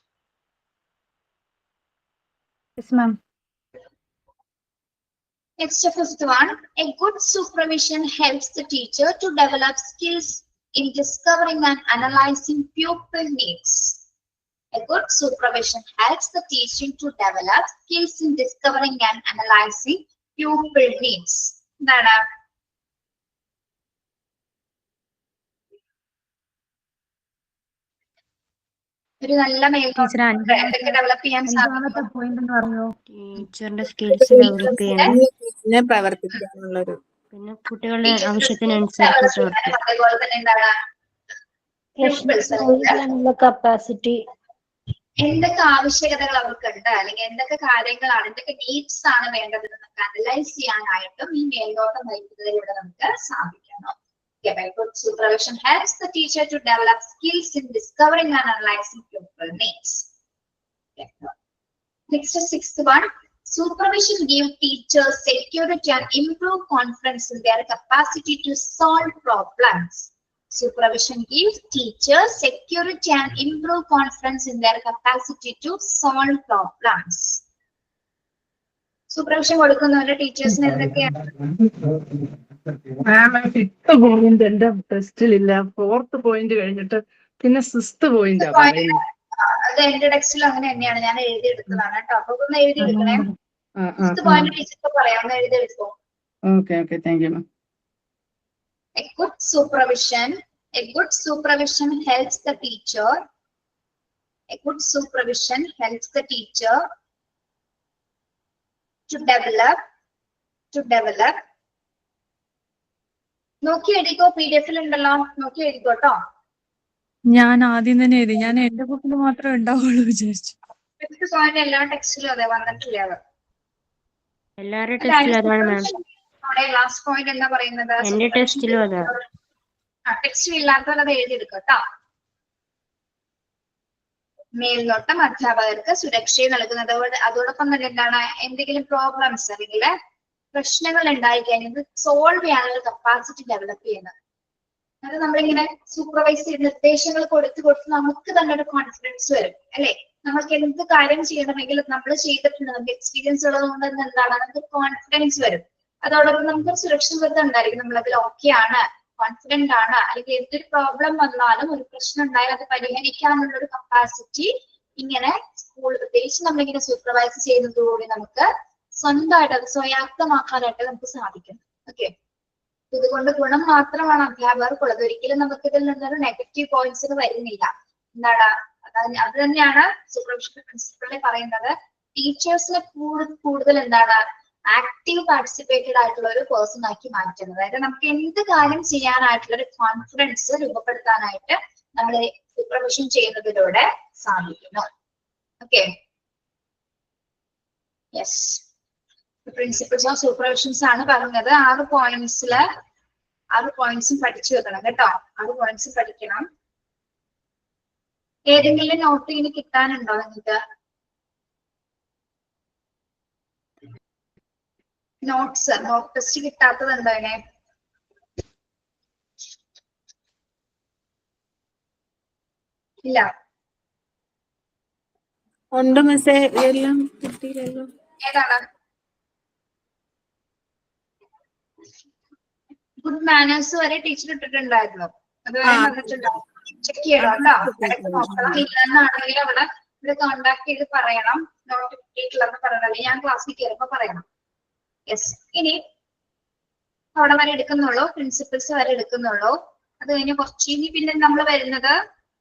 Next, fifth one. A good supervision helps the teacher to develop skills in discovering and analyzing pupil needs. A good supervision helps the teaching to develop skills in discovering and analyzing pupil needs. എന്താണ്? ഒരു നല്ല മേൽനോട്ടം എന്തൊക്കെ develop ചെയ്യാൻ സാധിക്കും? ടീച്ചറിന്റെ skills develop ചെയ്യാൻ, പിന്നെ പ്രവർത്തിക്കാനുള്ളൊരു, പിന്നെ കുട്ടികളുടെ ആവശ്യത്തിനനുസരിച്ച് പ്രവർത്തിക്കും. അതേപോലെ തന്നെ എന്താണ് കപ്പാസിറ്റി, എന്തൊക്കെ ആവശ്യകതകൾ അവർക്കുണ്ട് അല്ലെങ്കിൽ എന്തൊക്കെ കാര്യങ്ങളാണ്, എന്തൊക്കെ നീഡ്സ് ആണ് വേണ്ടതെന്ന് നമുക്ക് അനലൈസ് ചെയ്യാനായിട്ടും ഈ മേൽനോട്ടം വഹിക്കുന്നതിലൂടെ നമുക്ക് സാധിക്കണം. Good supervision helps the teacher to develop skills in discovering and analyzing pupil needs. Next, sixth one. Supervision gives teachers security and improve confidence in their capacity to solve problems. Supervision gives teachers security and improve confidence in their capacity to solve problems. Supervision കൊടുക്കുന്നവരുടെ ടീച്ചേഴ്സിന് എന്തൊക്കെയാണ്? Fifth point എന്റെ ടെസ്റ്റിലില്ല. Fourth point കഴിഞ്ഞിട്ട് പിന്നെ sixth point അത് എന്റെ ടെക്സ്റ്റിൽ അങ്ങനെ തന്നെയാണ്, ഞാൻ എഴുതിയെടുത്തതാണ് കേട്ടോ. അപ്പൊ ഒന്ന് എഴുതിയെടുക്കണേ. സിക്സ്ത് പോയിന്റ് ടീച്ചർക്ക് പറയാം, ഒന്ന് എഴുതിയെടുക്കോ. Okay, thank you, ma'am. A good supervision helps the teacher. A good supervision helps the teacher to develop. നോക്കി എഴുതിക്കോ, PDF ഉണ്ടല്ലോ, നോക്കി എഴുതിക്കോട്ടോ. ഞാൻ ആദ്യം തന്നെ എഴുതി. ഞാൻ എന്റെ ബുക്കിൽ മാത്രമേ ഉണ്ടാവുള്ളൂ വിചാരിച്ചു. എല്ലാ ടെക്സ്റ്റിലും അതെ വന്നിട്ടില്ല. അത് എല്ലാവരുടെ ടെസ്റ്റിലും അതാണ് മാം. ലാസ്റ്റ് പോയിന്റ് എന്താ പറയുന്നത്? എന്റെ ടെസ്റ്റിലും അതാ. ടെക്സ്റ്റിൽ ഇല്ലാത്തവർ അത് എഴുതിയെടുക്കട്ടോ. മേൽനോട്ടം അധ്യാപകർക്ക് സുരക്ഷയെ നൽകുന്നത്. അതോടൊപ്പം തന്നെ എന്താണ്, എന്തെങ്കിലും പ്രോബ്ലംസ് അല്ലെങ്കിൽ പ്രശ്നങ്ങൾ ഉണ്ടായി കഴിഞ്ഞത് സോൾവ് ചെയ്യാനുള്ള കപ്പാസിറ്റി ഡെവലപ്പ് ചെയ്യുന്നത്. അത് നമ്മളിങ്ങനെ സൂപ്പർവൈസ് ചെയ്ത് നിർദ്ദേശങ്ങൾ കൊടുത്ത് നമുക്ക് തന്നെ ഒരു കോൺഫിഡൻസ് വരും അല്ലെ. നമുക്ക് എന്ത് കാര്യം ചെയ്യണമെങ്കിൽ നമ്മൾ ചെയ്തിട്ടുണ്ട്, നമുക്ക് എക്സ്പീരിയൻസ് ഉള്ളതുകൊണ്ട് തന്നെ എന്താണ്, നമുക്ക് കോൺഫിഡൻസ് വരും. അതോടൊപ്പം നമുക്ക് സുരക്ഷിതത്വം ഉണ്ടായിരിക്കും. നമ്മളതിൽ ഓക്കെ ആണ്, കോൺഫിഡന്റ് ആണ്, അല്ലെങ്കിൽ എന്തൊരു പ്രോബ്ലം വന്നാലും ഒരു പ്രശ്നം ഉണ്ടായാൽ അത് പരിഹരിക്കാനുള്ള ഒരു കപ്പാസിറ്റി ഇങ്ങനെ സ്കൂൾ പ്രത്യേകിച്ച് നമ്മളിങ്ങനെ സൂപ്പർവൈസ് ചെയ്യുന്നതോടുകൂടി നമുക്ക് സ്വന്തമായിട്ട് അത് സ്വായത്തമാക്കാനായിട്ട് നമുക്ക് സാധിക്കും. ഓക്കെ, ഇതുകൊണ്ട് ഗുണം മാത്രമാണ് അധ്യാപകർക്കുള്ളത്. ഒരിക്കലും നമുക്ക് ഇതിൽ നിന്നൊരു നെഗറ്റീവ് പോയിന്റ്സ് വരുന്നില്ല. എന്താണ്, അത് തന്നെയാണ് സൂപ്പർവിഷൻ പ്രിൻസിപ്പളിൽ പറയുന്നത്. ടീച്ചേഴ്സിനെ കൂടുതൽ എന്താണ് ആക്റ്റീവ് പാർട്ടിസിപ്പേറ്റഡ് ആയിട്ടുള്ള ഒരു പേഴ്സൺ ആക്കി മാറ്റുന്നത്. അതായത് നമുക്ക് എന്ത് കാര്യം ചെയ്യാനായിട്ടുള്ള ഒരു കോൺഫിഡൻസ് രൂപപ്പെടുത്താനായിട്ട് നമ്മൾ സൂപ്പർവിഷൻ ചെയ്യുന്നതിലൂടെ സാധിക്കുന്നു. ഓക്കെ, യെസ്, പ്രിൻസിപ്പിൾസ് ഓഫ് സൂപ്പർവിഷൻസ് ആണ് പറഞ്ഞത്. 6 പോയിന്റ്സും പഠിച്ചു വെക്കണം കേട്ടോ. 6 പോയിന്റ്സ് പഠിക്കണം. ഏതെങ്കിലും നോട്ട് ഇനി കിട്ടാനുണ്ടോ നിങ്ങൾക്ക്? നോട്ട് ടെസ്റ്റ് കിട്ടാത്തതുണ്ടോ അതിനെ? ഇല്ല, ഉണ്ട് മിസ്സേ, എല്ലാം കിട്ടിയില്ലല്ലോ. ഏതാണ്? ഗുഡ് മാനേഴ്സ് വരെ ടീച്ചർ ഇട്ടിട്ടുണ്ടായിരുന്നു. അതുവരെ വന്നിട്ടുണ്ടാവും. ചെക്ക് ചെയ്യണം കേട്ടോ. ഇടയ്ക്ക് നോക്കണം. ഇല്ലെന്നാണെങ്കിൽ ഇവിടെ കോണ്ടാക്ട് ചെയ്ത് പറയണം. നോട്ട് കിട്ടിയിട്ടില്ലെന്ന് പറയണല്ലേ, ഞാൻ ക്ലാസ്സിൽ കയറുമ്പോ പറയണം. യെസ്, ഇനി അവിടെ വരെ എടുക്കുന്നുള്ളൂ, പ്രിൻസിപ്പിൾസ് വരെ എടുക്കുന്നുള്ളൂ. അത് കഴിഞ്ഞ് ഇനി പിന്നെ നമ്മൾ വരുന്നത്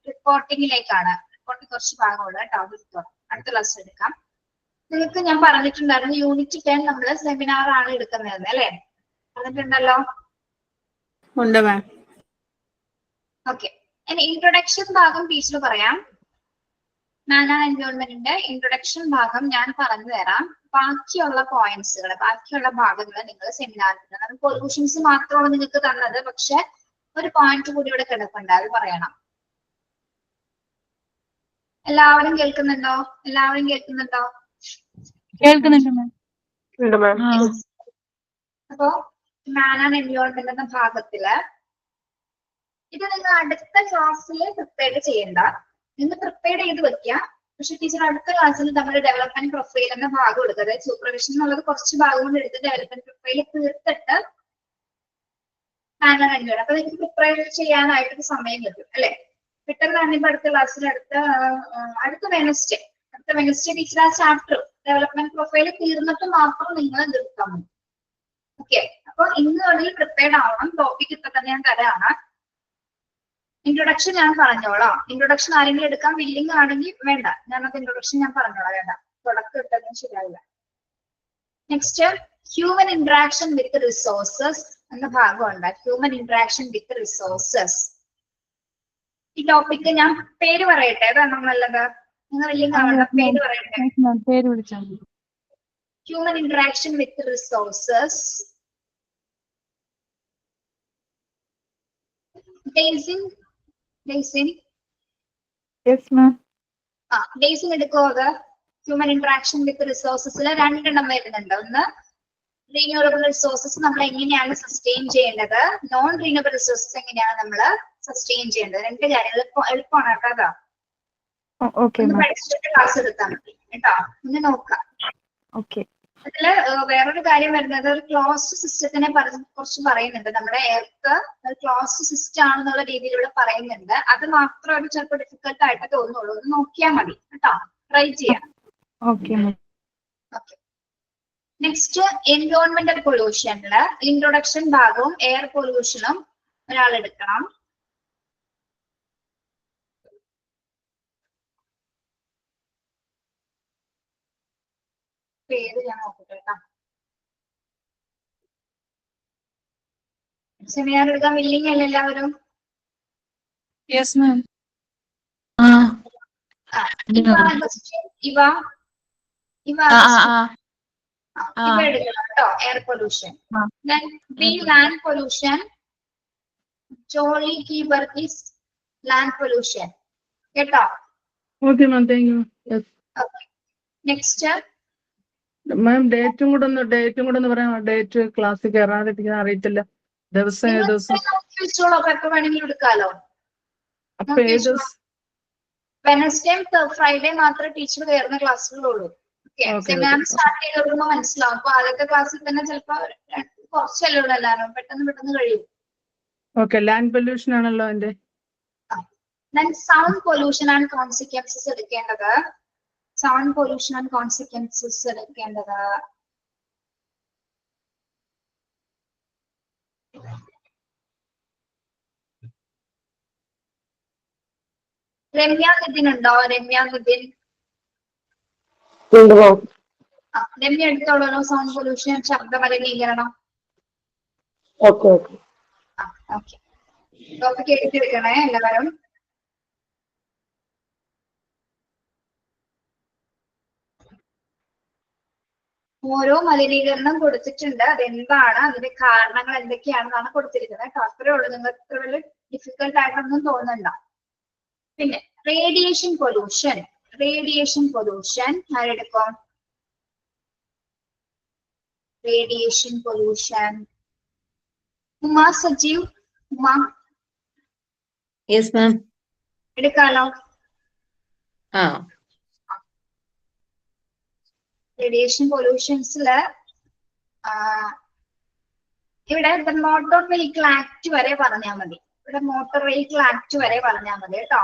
റിപ്പോർട്ടിങ്ങിലേക്കാണ്. റിപ്പോർട്ടിങ് കുറച്ച് ഭാഗമുള്ളൂ കേട്ടോ. അടുത്ത ക്ലാസ് എടുക്കാം. നിങ്ങൾക്ക് ഞാൻ പറഞ്ഞിട്ടുണ്ടായിരുന്നു യൂണിറ്റ് 10 നമ്മള് സെമിനാർ ആണ് എടുക്കുന്നത് അല്ലെ, പറഞ്ഞിട്ടുണ്ടല്ലോ. ഉണ്ട് മാം. ഓക്കെ, ഇനി ഇൻട്രൊഡക്ഷൻ ഭാഗം ടീച്ചർ പറയാം. മാൻ ആൻഡ് എൻവയോൺമെന്റിന്റെ ഇൻട്രൊഡക്ഷൻ ഭാഗം ഞാൻ പറഞ്ഞു തരാം. ബാക്കിയുള്ള പോയിന്റ്സുകൾ, ബാക്കിയുള്ള ഭാഗങ്ങൾ നിങ്ങൾ സെമിനാറിൽ നമുക്ക് പൊല്യൂഷൻസ് മാത്രമാണ് നിങ്ങൾക്ക് തന്നത്. പക്ഷെ ഒരു പോയിന്റ് കൂടി ഇവിടെ കിടപ്പുണ്ട്, അത് പറയണം. എല്ലാവരും കേൾക്കുന്നുണ്ടോ? കേൾക്കുന്നുണ്ട് മാം. അപ്പോ മാൻ ആൻഡ് എൻവയോൺമെന്റ് എന്ന ഭാഗത്തില് ഇത് നിങ്ങൾ അടുത്ത ക്ലാസ്സിൽ പ്രിപ്പയർ ചെയ്യണ്ട. നിങ്ങൾ പ്രിപ്പയർ ചെയ്ത് വെക്കുക. പക്ഷെ ടീച്ചർ അടുത്ത ക്ലാസ്സിൽ നമ്മുടെ ഡെവലപ്മെന്റ് പ്രൊഫൈൽ എന്ന ഭാഗം എടുക്കുക. അതായത് സൂപ്പർവിഷൻ എന്നുള്ളത് കുറച്ച് ഭാഗം കൊണ്ട് എടുത്ത് ഡെവലപ്മെന്റ് പ്രൊഫൈൽ തീർത്തിട്ട് മാൻ ആൻഡ് എൻവയോൺമെന്റ്, അപ്പൊ നിങ്ങൾക്ക് പ്രിപ്പയർ ചെയ്യാനായിട്ടൊരു സമയം കിട്ടും അല്ലെ. പെട്ടെന്ന് തന്നെ ഇപ്പൊ അടുത്ത ക്ലാസ്സിൽ അടുത്ത വെനസ്ഡേ ടീച്ചർ ആ ചാപ്റ്റർ ഡെവലപ്മെന്റ് പ്രൊഫൈൽ തീർന്നിട്ട് മാത്രം നിങ്ങൾ നിർത്താൻ മതി. ഓക്കെ, അപ്പൊ ഇന്ന് വേണമെങ്കിൽ പ്രിപ്പയർഡ് ആവണം. ടോപ്പിക് ഇപ്പൊ തന്നെ ഞാൻ തരാണ്. ഇൻട്രൊഡക്ഷൻ ഞാൻ പറഞ്ഞോളാം. ഇൻട്രൊഡക്ഷൻ ആരെങ്കിലും എടുക്കാൻ വില്ലിംഗ് ആണെങ്കിൽ വേണ്ട, ഞാനത് ഇൻട്രൊഡക്ഷൻ ഞാൻ പറഞ്ഞോളാം. വേണ്ട, തുടക്കം ഇട്ടതും ശരിയാവില്ല. Next human interaction with resources എന്ന ഭാഗമുണ്ട്. Human interaction with resources. ഈ ടോപ്പിക്ക് ഞാൻ പേര് പറയട്ടെ, അതാണ് നല്ലത്. നിങ്ങൾ വില്ലിംഗ് ആവണ്ട, പേര് പറയട്ടെ. Human interaction with resources. ഡേയ്സിൻ എടുക്കോ? അത് ഹ്യൂമൻ ഇന്ററാക്ഷൻ വിത്ത് റിസോഴ്സസിൽ 2 എണ്ണം വരുന്നുണ്ട്. ഒന്ന് റീന്യൂവബിൾ റിസോഴ്സസ് നമ്മൾ എങ്ങനെയാണ് സസ്റ്റെയിൻ ചെയ്യേണ്ടത്, നോൺ റീന്യൂവബിൾ റിസോഴ്സസ് എങ്ങനെയാണ് നമ്മൾ സസ്റ്റെയിൻ ചെയ്യേണ്ടത്. 2 കാര്യങ്ങൾ എളുപ്പമാണ് കേട്ടോ. അതാ പഠിച്ചിട്ട് ക്ലാസ് എടുത്താൽ മതി കേട്ടോ. ഒന്ന് നോക്കാം. അതില് വേറൊരു കാര്യം വരുന്നത്, ഒരു ക്ലോസ്ഡ് സിസ്റ്റത്തിനെ കുറിച്ച് പറയുന്നുണ്ട്. നമ്മുടെ എർത്ത് ഒരു ക്ലോസ്ഡ് സിസ്റ്റം ആണെന്നുള്ള രീതിയിലൂടെ പറയുന്നുണ്ട്. അത് മാത്രം ചിലപ്പോൾ ഡിഫിക്കൽട്ട് ആയിട്ട് തോന്നുള്ളൂ. ഒന്ന് നോക്കിയാൽ മതി കേട്ടോ, ട്രൈ ചെയ്യാം. ഓക്കെ, നെക്സ്റ്റ് എൻവയോൺമെന്റൽ പൊല്യൂഷനില് ഇൻട്രൊഡക്ഷൻ ഭാഗവും എയർ പൊല്യൂഷനും ഒരാൾ എടുക്കണം. പേര് ഞാൻ നോക്കട്ടെ കേട്ടോ. സെമിനാർ എടുക്കാൻ വില്ലിങ് അല്ല എല്ലാവരും? Yes ma'am. ആ ഇവ എടുക്കണം കേട്ടോ. Air pollution. B land pollution. Jolly key work is land pollution. കേട്ടോ? Okay ma'am, thank you. Next ma'am ഡേറ്റും കൂടെ ഒന്ന് പറയാം. ഡേറ്റ് ക്ലാസ്സിൽ കയറാതിരിക്കാൻ അറിയത്തില്ല. ദിവസം ഏത് ദിവസം? വെച്ചോളൂ, അപ്പൊ എപ്പോ വേണമെങ്കിലും എടുക്കാലോ. അപ്പൊ ഏത് ദിവസം? വെനസ്ഡേയും ഫ്രൈഡേ മാത്രമേ ടീച്ചർ കയറുന്ന ക്ലാസ്സുകളുള്ളൂ. സെമിനാർ സ്റ്റാർട്ട് ചെയ്ത് കൊടുക്കുമ്പോ മനസ്സിലാവും. അപ്പൊ ആദ്യത്തെ ക്ലാസ്സിൽ തന്നെ ചിലപ്പോ കുറച്ചല്ലേ ഉള്ളൂ എല്ലാവരും. പെട്ടെന്ന് കഴിയും. ഓക്കെ, ലാൻഡ് പൊല്യൂഷൻ ആണല്ലോ എന്റെ. സൗണ്ട് പൊല്യൂഷൻ ആൻഡ് കോൺസിക്വൻസസ് എടുക്കേണ്ടത്. സൗണ്ട് പൊല്യൂഷൻ ആൻഡ് കോൺസിക്വൻസസ് എടുക്കേണ്ടത് രമ്യ നിതിൻ ഉണ്ടോ? രമ്യ നിതിൻ. രമ്യ എടുത്തോളൂ. സൗണ്ട് പൊല്യൂഷൻ, ശബ്ദ മലിനീകരണം. ഓക്കെ. ടോപ്പിക് എഴുതിയെടുക്കണേ എല്ലാവരും. ഓരോ മലിനീകരണം കൊടുത്തിട്ടുണ്ട്, അതെന്താണ്, അതിന്റെ കാരണങ്ങൾ എന്തൊക്കെയാണെന്നാണ് കൊടുത്തിരിക്കുന്നത്. അത്രേ ഉള്ളൂ. നിങ്ങൾക്ക് ഇത്ര വലിയ ഡിഫിക്കൽട്ട് ആയിട്ടൊന്നും തോന്നണ്ട. പിന്നെ റേഡിയേഷൻ പൊല്യൂഷൻ. ആരെടുക്കും? Radiation pollution Uma Sajeev. Uma yes ma'am. എടുക്കാലോ. റേഡിയേഷൻ പൊല്യൂഷൻസില് ഇവിടെ മോട്ടോർ വെഹിക്കിൾ ആക്ട് വരെ പറഞ്ഞാൽ മതി. കേട്ടോ?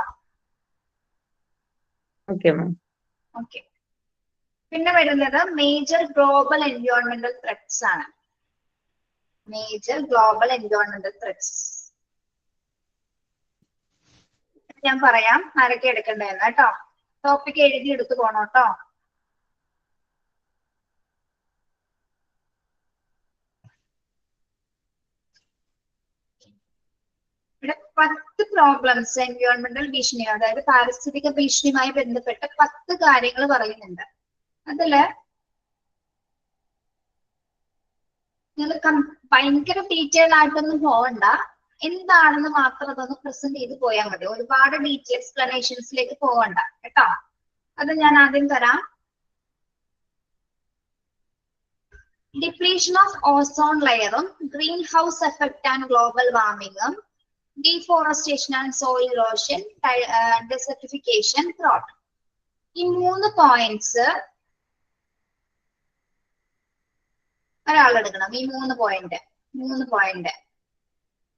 ഓക്കെ. പിന്നെ വരുന്നത് മേജർ ഗ്ലോബൽ എൻവയോൺമെന്റൽ ത്രെറ്റ്സ് ആണ്. ഞാൻ പറയാം ആരൊക്കെ എടുക്കണ്ടേന്ന് കേട്ടോ. ടോപ്പിക് എഴുതി എടുത്തു പോണോ കേട്ടോ. ഇവിടെ 10 പ്രോബ്ലംസ് എൻവയോൺമെന്റൽ ഭീഷണി, അതായത് പാരിസ്ഥിതിക ഭീഷണിയുമായി ബന്ധപ്പെട്ട 10 കാര്യങ്ങൾ പറയുന്നുണ്ട്. അതില് നിങ്ങൾ ഭയങ്കര ഡീറ്റെയിൽ ആയിട്ടൊന്നും പോകണ്ട. എന്താണെന്ന് മാത്രം അതൊന്ന് പ്രസന്റ് ചെയ്ത് പോയാൽ മതി. ഒരുപാട് ഡീറ്റെയിൽ എക്സ്പ്ലനേഷൻസിലേക്ക് പോകണ്ട കേട്ടോ. അത് ഞാൻ ആദ്യം തരാം. ഡിപ്ലീഷൻ ഓഫ് ഓസോൺ ലെയറും greenhouse effect and global വാർമിംഗും deforestation and soil erosion, desertification, drought. ഈ 3 പോയിന്റ്സ് ഒരാളെടുക്കണം. ഈ 3 പോയിന്റ്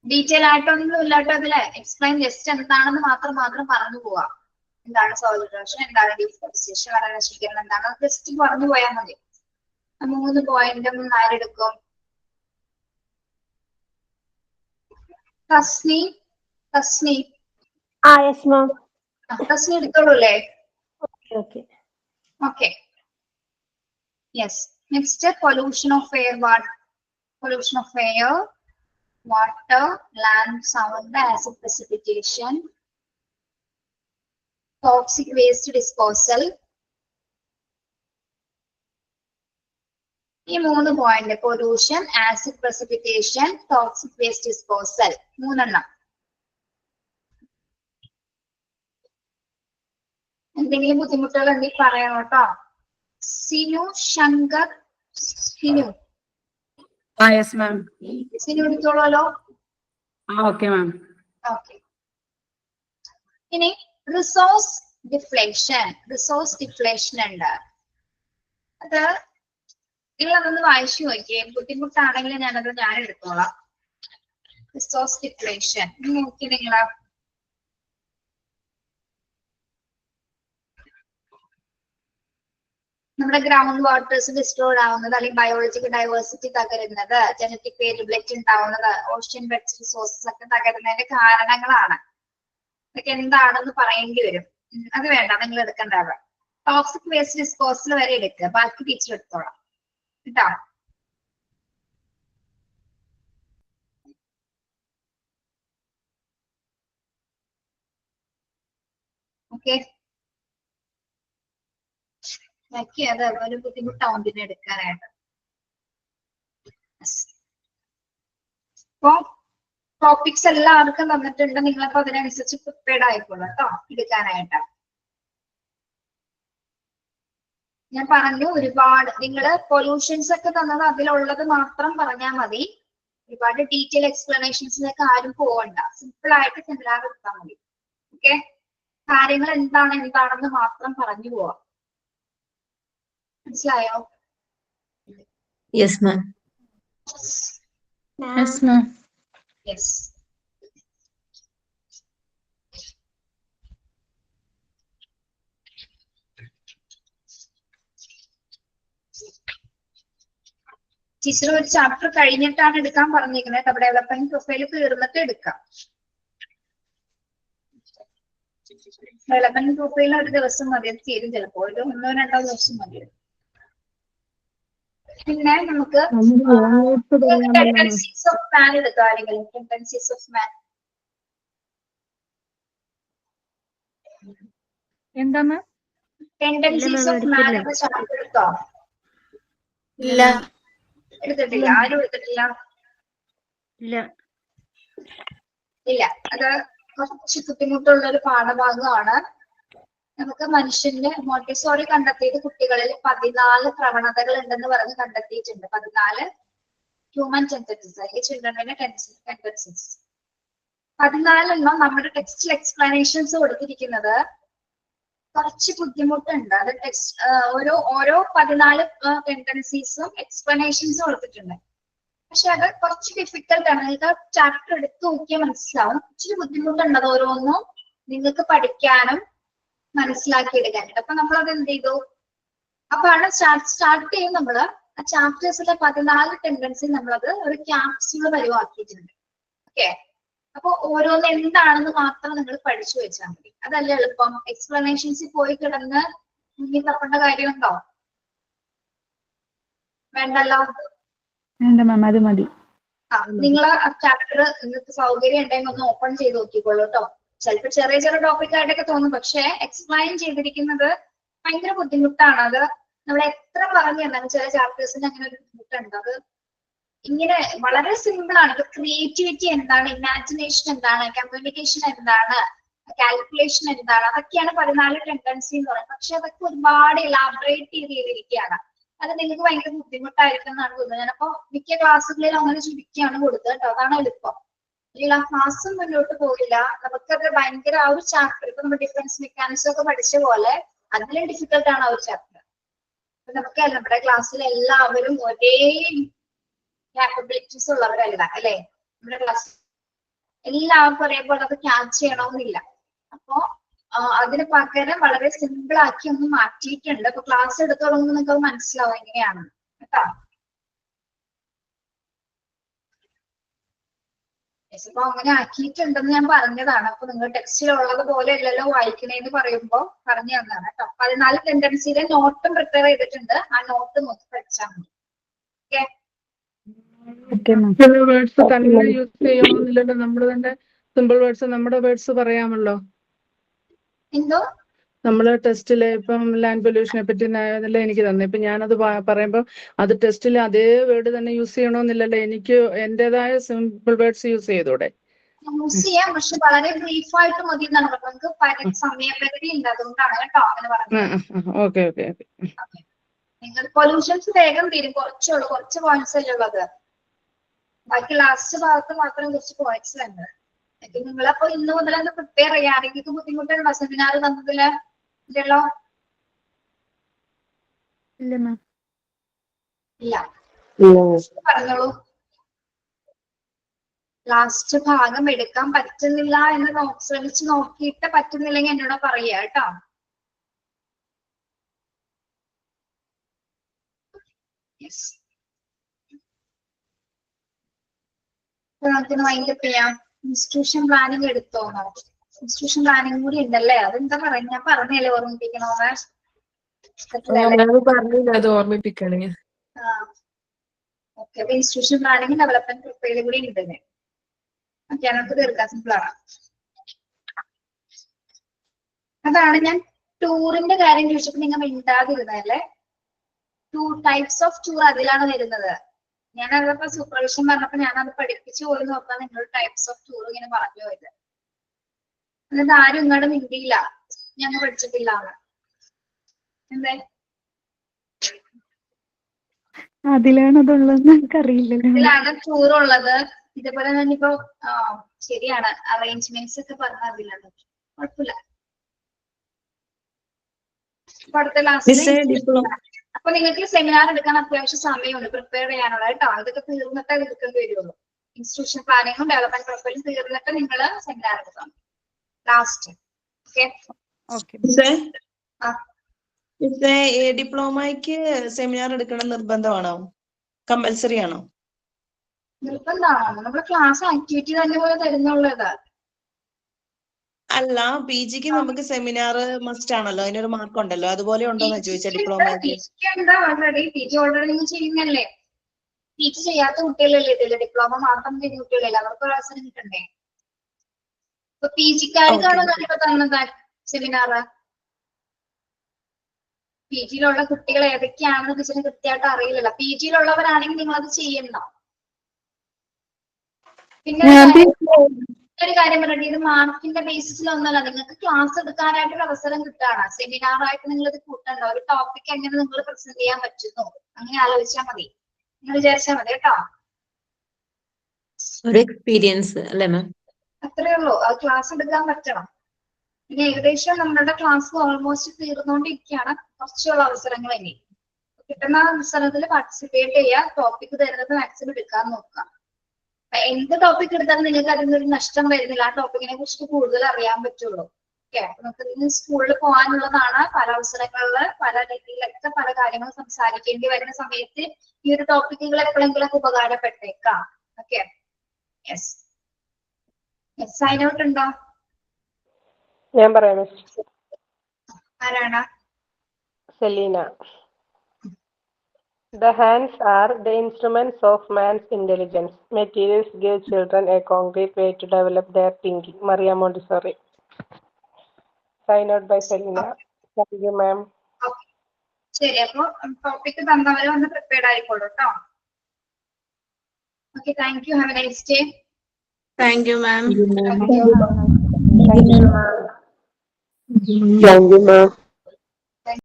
ഡീറ്റെയിൽ ആയിട്ടൊന്നും ഇല്ലാട്ടോ. അതില് എക്സ്പ്ലെയിൻ ജസ്റ്റ് എന്താണെന്ന് മാത്രം പറഞ്ഞു പോവാം. എന്താണ് സോയിൽ ഇറോഷൻ, എന്താണ് ഡിഫോറസ്റ്റേഷൻ, വനനശീകരണം എന്താണ്, ജസ്റ്റ് പറഞ്ഞു പോയാൽ മതി. 3 പോയിന്റും ആരെടുക്കും? തസ്നി എടുത്തോളൂ അല്ലേ? Okay. Yes. Next pollution of air, water, land, sound, acid precipitation, toxic waste disposal. ഈ 3 point pollution, acid precipitation, toxic waste disposal 3 എന്തെങ്കിലും ബുദ്ധിമുട്ടുകൾ എന്തെങ്കിലും പറയണം കേട്ടോ. സിനു ശങ്കർ. സിനു എടുത്തോളൂല്ലോ. Okay ma'am. ഓക്കെ. ഇനി റിസോഴ്സ് ഡിഫ്ലേഷൻ ഉണ്ട്. അത് നിങ്ങളതൊന്ന് വായിച്ചു നോക്കിയേ. ബുദ്ധിമുട്ടാണെങ്കിൽ ഞാൻ എടുത്തോളാം. റിസോഴ്സ് ഡിഫ്ലേഷൻ നോക്കി നിങ്ങള് നമ്മുടെ ഗ്രൗണ്ട് വാട്ടേഴ്സ് ഡിസ്ട്രോയ്ഡ് ആവുന്നത്, അല്ലെങ്കിൽ ബയോളജിക്കൽ ഡൈവേഴ്സിറ്റി തകരുന്നത്, ജനറ്റിക് വേരിയബിലിറ്റി ഉണ്ടാവുന്നത്, ഓഷ്യൻ ബെഡ്സ് റിസോഴ്സസ് ഒക്കെ തകരുന്നതിന്റെ കാരണങ്ങളാണ്. ഇതൊക്കെ എന്താണെന്ന് പറയേണ്ടി വരും. അത് വേണ്ട, നിങ്ങൾ എടുക്കണ്ടാവുക. ടോക്സിക് വേസ്റ്റ് ഡിസ്പോസൽ വരെ എടുക്കുക, ബാക്കി ടീച്ചർ എടുത്തോളാം കേട്ടോ. ഓക്കെ, ബാക്കി അത് ഒരു ബുദ്ധിമുട്ടാവും പിന്നെ എടുക്കാനായിട്ട്. അപ്പൊ ടോപ്പിക്സ് എല്ലാവർക്കും തന്നിട്ടുണ്ട്, നിങ്ങളപ്പോ അതിനനുസരിച്ച് പ്രിപ്പയർഡ് ആയിക്കോളൂ കേട്ടോ എടുക്കാനായിട്ട്. ഞാൻ പറഞ്ഞു ഒരുപാട്, നിങ്ങള് പൊല്യൂഷൻസ് ഒക്കെ തന്നത് അതിലുള്ളത് മാത്രം പറഞ്ഞാൽ മതി. ഒരുപാട് ഡീറ്റെയിൽ എക്സ്പ്ലനേഷൻസിലേക്ക് ആരും പോവണ്ട, സിമ്പിൾ ആയിട്ട് സെമിനാർ എടുത്താൽ മതി. ഓക്കെ, കാര്യങ്ങൾ എന്താണെന്ന് മാത്രം പറഞ്ഞു പോവാം. മനസ്സിലായോ? Yes ma'am. Yes ma'am. Yes. Teacher ഒരു ചാപ്റ്റർ കഴിഞ്ഞിട്ടാണ് എടുക്കാൻ പറഞ്ഞിരിക്കുന്നത്. കേട്ടോ, ഡെവലപ്മെന്റ് പ്രൊഫൈൽ തീർന്നിട്ട് എടുക്കാം. ഡെവലപ്മെന്റ് പ്രൊഫൈൽ ഒരു ദിവസം മതി, അത് തീരും ചിലപ്പോൾ ഒരു 1-2 ദിവസം മതി. പിന്നെ നമുക്ക് ടെൻഡൻസീസ് ഓഫ് മാൻ എടുക്കാം. ആരെങ്കിലും ടെൻഡൻസീസ് ഓഫ് മാൻ എന്താ മാം? ടെൻഡൻസീസ് ഓഫ് മാൻ എന്ന ചാപ്റ്റർ എടുത്തോ? ഇല്ല. എടുത്തിട്ടില്ല? ആരും എടുത്തിട്ടില്ല? ഇല്ല, അത് കുറച്ച് ബുദ്ധിമുട്ടുള്ള ഒരു പാഠഭാഗമാണ്. നമുക്ക് മനുഷ്യന്റെ മോണ്ടിസോറി കണ്ടെത്തിയത് കുട്ടികളിൽ 14 പ്രവണതകൾ ഉണ്ടെന്ന് പറഞ്ഞ് കണ്ടെത്തിയിട്ടുണ്ട്. 14 ഹ്യൂമൻ ടെൻഡൻസീസ്, അല്ലെങ്കിൽ ചിൽഡ്രന്റെ ടെൻഡൻസീസ്. 14 നമ്മുടെ ടെക്സ്റ്റിൽ എക്സ്പ്ലനേഷൻസ് കൊടുത്തിരിക്കുന്നത് കുറച്ച് ബുദ്ധിമുട്ടുണ്ട്. അത് ഓരോ 14 ടെൻഡൻസീസും എക്സ്പ്ലനേഷൻസ് കൊടുത്തിട്ടുണ്ട്. പക്ഷെ അത് കുറച്ച് ഡിഫിക്കൽട്ട് ആണ്. നിങ്ങൾക്ക് ചാപ്റ്റർ എടുത്ത് നോക്കിയാൽ മനസ്സിലാവും. ഇച്ചിരി ബുദ്ധിമുട്ടുണ്ട് അത് ഓരോന്നും നിങ്ങൾക്ക് പഠിക്കാനും മനസ്സിലാക്കിയെടുക്കാനായിട്ട്. അപ്പൊ നമ്മളത് എന്ത് ചെയ്തു? അപ്പാണ് സ്റ്റാർട്ട് ചെയ്യും നമ്മള് ആ ചാപ്റ്റേഴ്സിലെ 14 ടെൻഡൻസി നമ്മളത് ഒരു ക്യാപ്സ്യൂള് പരിവാക്കിയിട്ടുണ്ട്. ഓക്കെ, അപ്പൊ ഓരോന്ന് എന്താണെന്ന് മാത്രം നിങ്ങൾ പഠിച്ചു വെച്ചാൽ മതി. അതല്ല എളുപ്പം. എക്സ്പ്ലനേഷൻസിൽ പോയി കിടന്ന് മുന്നിൽ തപ്പേണ്ട കാര്യമുണ്ടോ? വേണ്ടല്ലോ. വേണ്ട മാം, അത് മതി. നിങ്ങള് ചാപ്റ്റർ നിങ്ങൾക്ക് സൗകര്യം ഉണ്ടെങ്കിൽ ഒന്ന് ഓപ്പൺ ചെയ്ത് നോക്കിക്കോളൂ കേട്ടോ. ചിലപ്പോൾ ചെറിയ ചെറിയ ടോപ്പിക് ആയിട്ടൊക്കെ തോന്നും, പക്ഷെ എക്സ്പ്ലെയിൻ ചെയ്തിരിക്കുന്നത് ഭയങ്കര ബുദ്ധിമുട്ടാണ്. അത് നമ്മൾ എത്ര പറഞ്ഞു തന്നാലും ചില ചാപ്റ്റേഴ്സിന് അങ്ങനെ ഒരു ബുദ്ധിമുട്ടുണ്ട്. അത് ഇങ്ങനെ വളരെ സിമ്പിൾ ആണ്. ക്രിയേറ്റിവിറ്റി എന്താണ്, ഇമാജിനേഷൻ എന്താണ്, കമ്മ്യൂണിക്കേഷൻ എന്താണ്, കാൽക്കുലേഷൻ എന്താണ്, അതൊക്കെയാണ് 14 ടെൻഡൻസി എന്ന് പറയുന്നത്. പക്ഷെ അതൊക്കെ ഒരുപാട് എലാബറേറ്റ് ചെയ്തിരിക്കുകയാണ്. അത് നിങ്ങൾക്ക് ഭയങ്കര ബുദ്ധിമുട്ടായിരിക്കും എന്നാണ് തോന്നുന്നത്. ഞാനപ്പോ മിക്ക ക്ലാസ്സുകളിലും അങ്ങനെ ചുരുക്കിയാണ് കൊടുത്തത് കേട്ടോ. അതാണ് എളുപ്പം. അല്ലെങ്കിൽ ആ ക്ലാസ്സും മുന്നോട്ട് പോകില്ല. നമുക്കത് ഭയങ്കര ആ ഒരു ചാപ്റ്റർ, ഇപ്പൊ നമ്മൾ ഡിഫറൻസ് മെക്കാനിസം ഒക്കെ പഠിച്ച പോലെ അതിലും ഡിഫിക്കൽട്ട് ആണ് ആ ഒരു ചാപ്റ്റർ. അപ്പൊ നമുക്ക് നമ്മുടെ ക്ലാസ്സിൽ എല്ലാവരും ഒരേ ക്യാപ്പബിലിറ്റീസ് ഉള്ളവരല്ല അല്ലെ? നമ്മുടെ ക്ലാസ് എല്ലാവർക്കും ഒരേപോലെ അത് ക്യാച്ച് ചെയ്യണമെന്നില്ല. അപ്പോ അതിന് പകരം വളരെ സിമ്പിൾ ആക്കി ഒന്ന് മാറ്റിയിട്ടുണ്ട്. അപ്പൊ ക്ലാസ് എടുത്തു തുടങ്ങുമ്പോൾ നിങ്ങൾക്ക് മനസ്സിലാവും എങ്ങനെയാണ് കേട്ടോ. അപ്പൊ അങ്ങനെ ആക്കിയിട്ടുണ്ടെന്ന് ഞാൻ പറഞ്ഞതാണ്. അപ്പൊ നിങ്ങൾ ടെക്സ്റ്റിലുള്ളത് പോലെ അല്ലല്ലോ വായിക്കണേന്ന് പറയുമ്പോ പറഞ്ഞു തന്നതാണ് കേട്ടോ. 14 ടെൻഡൻസിയിലെ നോട്ടും പ്രിപ്പയർ ചെയ്തിട്ടുണ്ട്. ആ നോട്ട് നോക്കി പഠിച്ചാൽ മതി. ചില വേർഡ്സ് തന്നെ യൂസ് ചെയ്യണമെന്നില്ലല്ലോ. നമ്മൾ തന്നെ സിമ്പിൾ വേർഡ്സ്, നമ്മുടെ വേർഡ്സ് പറയാമല്ലോ. എന്തോ നമ്മള് ടെസ്റ്റില് ഇപ്പം ലാൻഡ് പൊല്യൂഷനെ പറ്റി അല്ലേ എനിക്ക് തന്നെ. ഇപ്പൊ ഞാനത് പറയുമ്പോൾ അത് ടെസ്റ്റിൽ അതേ വേർഡ് തന്നെ യൂസ് ചെയ്യണമെന്നില്ലല്ലോ. എനിക്ക് എന്റേതായ സിമ്പിൾ വേർഡ്സ് യൂസ് ചെയ്തൂടെ? യൂസ് ചെയ്യാം, പക്ഷെ വളരെ ബ്രീഫ് ആയിട്ട് മതി എന്നാണ് പറഞ്ഞത്. നമുക്ക് സമയപരിധി ഉണ്ട്, അതുകൊണ്ടാണ് കേട്ടോ അങ്ങനെ പറഞ്ഞത്. Okay okay okay. നിങ്ങൾ പൊല്യൂഷൻസ് വേഗം തീരും. കുറച്ച് പോയിന്റ്സ് അല്ലേ ഉള്ളത്. ബാക്കി ലാസ്റ്റ് ഭാഗത്ത് മാത്രം കുറച്ച് പോയിന്റ്സ് ഉണ്ട്. നിങ്ങളപ്പോ ഇന്ന് മുതൽ ഒന്ന് പ്രിപ്പയർ ചെയ്യാം. നിങ്ങൾക്ക് ബുദ്ധിമുട്ടുണ്ടോ സെമിനാർ തന്നതില്? ഇല്ലല്ലോ? ഇല്ല, പറഞ്ഞോളൂ. ലാസ്റ്റ് ഭാഗം എടുക്കാൻ പറ്റുന്നില്ല എന്ന് ശ്രമിച്ച് നോക്കിയിട്ട് പറ്റുന്നില്ലെങ്കിൽ എന്നോട് പറയുക കേട്ടോ. യെസ്, നമുക്കിന്ന് വൈൻഡപ്പ് ചെയ്യാം. ഇൻസ്റ്റിറ്റ്യൂഷൻ പ്ലാനിങ് എടുത്തോ? ഇൻസ്റ്റിറ്റ്യൂഷൻ പ്ലാനിങ് കൂടി ഉണ്ടല്ലേ? അതെന്താ പറയാ, ഞാൻ പറഞ്ഞല്ലേ ഓർമ്മിപ്പിക്കണോന്ന്. പറഞ്ഞില്ല, അത് ഓർമ്മിപ്പിക്കണേ. ഓക്കെ, അപ്പൊ ഇൻസ്റ്റിറ്റ്യൂഷൻ പ്ലാനിങ് ഡെവലപ്മെന്റ് പ്രൊഫൈലും കൂടി ഉണ്ട്. ഓക്കെ, നമുക്ക് തീർക്കാൻ സിമ്പിൾ ആണ്. അതാണ് ഞാൻ ടൂറിന്റെ കാര്യം ചോദിച്ചപ്പോൾ നിങ്ങൾ മിണ്ടാതിരുന്നല്ലേ. 2 types ഓഫ് ടൂർ അതിലാണ് വരുന്നത്. ഞാൻ അതപ്പോ സൂപ്പർവിഷൻ പറഞ്ഞപ്പോ ഞാൻ അത് പഠിപ്പിച്ചു പോയി നോക്കാൻ നിങ്ങൾ ടൈപ്സ് ഓഫ് ടൂർ ഇങ്ങനെ പറഞ്ഞു പോയത്. എന്നിട്ട് ആരും ഇങ്ങോട്ട് മിണ്ടിയില്ല, ഞങ്ങൾ പഠിച്ചിട്ടില്ല. എന്തേ അതിലാണ് അതുള്ളതെന്ന് എനിക്കറിയില്ലല്ലോ. ഇതിലാണ് ടൂർ ഉള്ളത്. ഇതേപോലെ തന്നെ ഇപ്പൊ ശരിയാണ്, അറേഞ്ച്മെന്റ്സ് ഒക്കെ പറഞ്ഞ അതിലാണ്. കുഴപ്പമില്ല. അടുത്ത ലാസ്റ്റ് അപ്പൊ നിങ്ങൾക്ക് സെമിനാർ എടുക്കാൻ അത്യാവശ്യം സമയമുണ്ട് പ്രിപ്പയർ ചെയ്യാനുള്ള കേട്ടോ. ഇതൊക്കെ തീർന്നിട്ടേ എടുക്കേണ്ടി വരുള്ളൂ. ഇൻസ്റ്റിറ്റ്യൂഷൻ പ്ലാനിങ്ങും ഡെവലപ്മെന്റ് പ്രൊഫൈലും തീർന്നിട്ട് നിങ്ങൾ സെമിനാർ എടുക്കണം ലാസ്റ്റ്. ഡിപ്ലോമയ്ക്ക് സെമിനാർ എടുക്കണം നിർബന്ധമാണോ? കമ്പൽസറി ആണോ? നിർബന്ധമാണോ? നമ്മുടെ ക്ലാസ് ആക്ടിവിറ്റി തന്നെ പോലെ തരുന്നുള്ളത്. അല്ല, പി ജിക്ക് നമുക്ക് സെമിനാർ മസ്റ്റ് ആണല്ലോ, അതിനൊരു മാർക്ക് ഉണ്ടല്ലോ, അതുപോലെ ഉണ്ടോന്ന് ചോദിച്ചാൽ ഡിപ്ലോമയ്ക്ക്. ഓൾറെഡി പി ജി ഓൾറെഡി നിങ്ങൾ ചെയ്യുന്നല്ലേ. പി ജി ചെയ്യാത്ത കുട്ടികളല്ലേ ഇതില്ല, ഡിപ്ലോമ മാത്രം ചെയ്യുന്ന കുട്ടികളല്ലേ, അവർക്ക് ഒരു അവസരം കിട്ടണ്ടേ. ഇപ്പൊ പി ജിക്കാർക്കാണോ ഞാനിപ്പോ തന്നത് സെമിനാർ? പി ജിയിലുള്ള കുട്ടികൾ ഏതൊക്കെയാണെന്ന് വെച്ചാൽ കൃത്യമായിട്ട് അറിയില്ലല്ലോ. പി ജിയിലുള്ളവരാണെങ്കിൽ നിങ്ങൾ അത് ചെയ്യണ്ട. പിന്നെ ഒരു കാര്യം പറയട്ടെ, ഇത് മാർക്കിന്റെ ബേസിസിലൊന്നല്ല, നിങ്ങൾക്ക് ക്ലാസ് എടുക്കാനായിട്ടൊരു അവസരം കിട്ടുകയാണ്. സെമിനാർ ആയിട്ട് നിങ്ങൾ ഇത് കൂട്ടണ്ട. ഒരു ടോപ്പിക് എങ്ങനെ നിങ്ങൾ പ്രസന്റ് ചെയ്യാൻ പറ്റുന്നു അങ്ങനെ ആലോചിച്ചാൽ മതി, നിങ്ങൾ വിചാരിച്ചാൽ മതി കേട്ടോ. ഒരു എക്സ്പീരിയൻസ് അല്ലേ മാം? അത്രേ ഉള്ളൂ. അത് ക്ലാസ് എടുക്കാൻ പറ്റണം. പിന്നെ ഏകദേശം നമ്മളുടെ ക്ലാസ് ഓൾമോസ്റ്റ് തീർന്നുകൊണ്ടിരിക്കുകയാണ്. കുറച്ചുള്ള അവസരങ്ങൾ ഇനി കിട്ടുന്ന അവസരത്തിൽ പാർട്ടിസിപ്പേറ്റ് ചെയ്യുക. ടോപ്പിക് തരുന്നത് മാക്സിമം എടുക്കാൻ നോക്കുക. എന്ത് ടോപ്പിക് എടുത്താലും നിങ്ങൾക്ക് അതിൽ നിന്നൊരു നഷ്ടം വരുന്നില്ല. ആ ടോപ്പിക്കിനെ കുറിച്ച് കൂടുതൽ അറിയാൻ പറ്റുള്ളൂ. ഓക്കെ, നമുക്ക് സ്കൂളിൽ പോകാനുള്ളതാണ്. പല അവസരങ്ങളില് പല രീതിയിലൊക്കെ പല കാര്യങ്ങൾ സംസാരിക്കേണ്ടി വരുന്ന സമയത്ത് ഈ ഒരു ടോപ്പിക്കുകൾ എപ്പോഴെങ്കിലും ഉപകാരപ്പെട്ടേക്കാം. Okay, yes. സൈൻ ഔട്ട് ഉണ്ടോ? ഞാൻ പറയാം. ആരാണ്? Selina. The hands are the instruments of man's intelligence. Materials give children a concrete way to develop their thinking. Maria Montessori. Sign out by Selina. Thank you, ma'am. ശരി, അപ്പൊ topic തന്നവരെ ഒന്ന് prepared ആയിക്കോളൂ കേട്ടോ. Okay, thank you. Have A nice day. Thank you ma'am. Thank you, ma'am.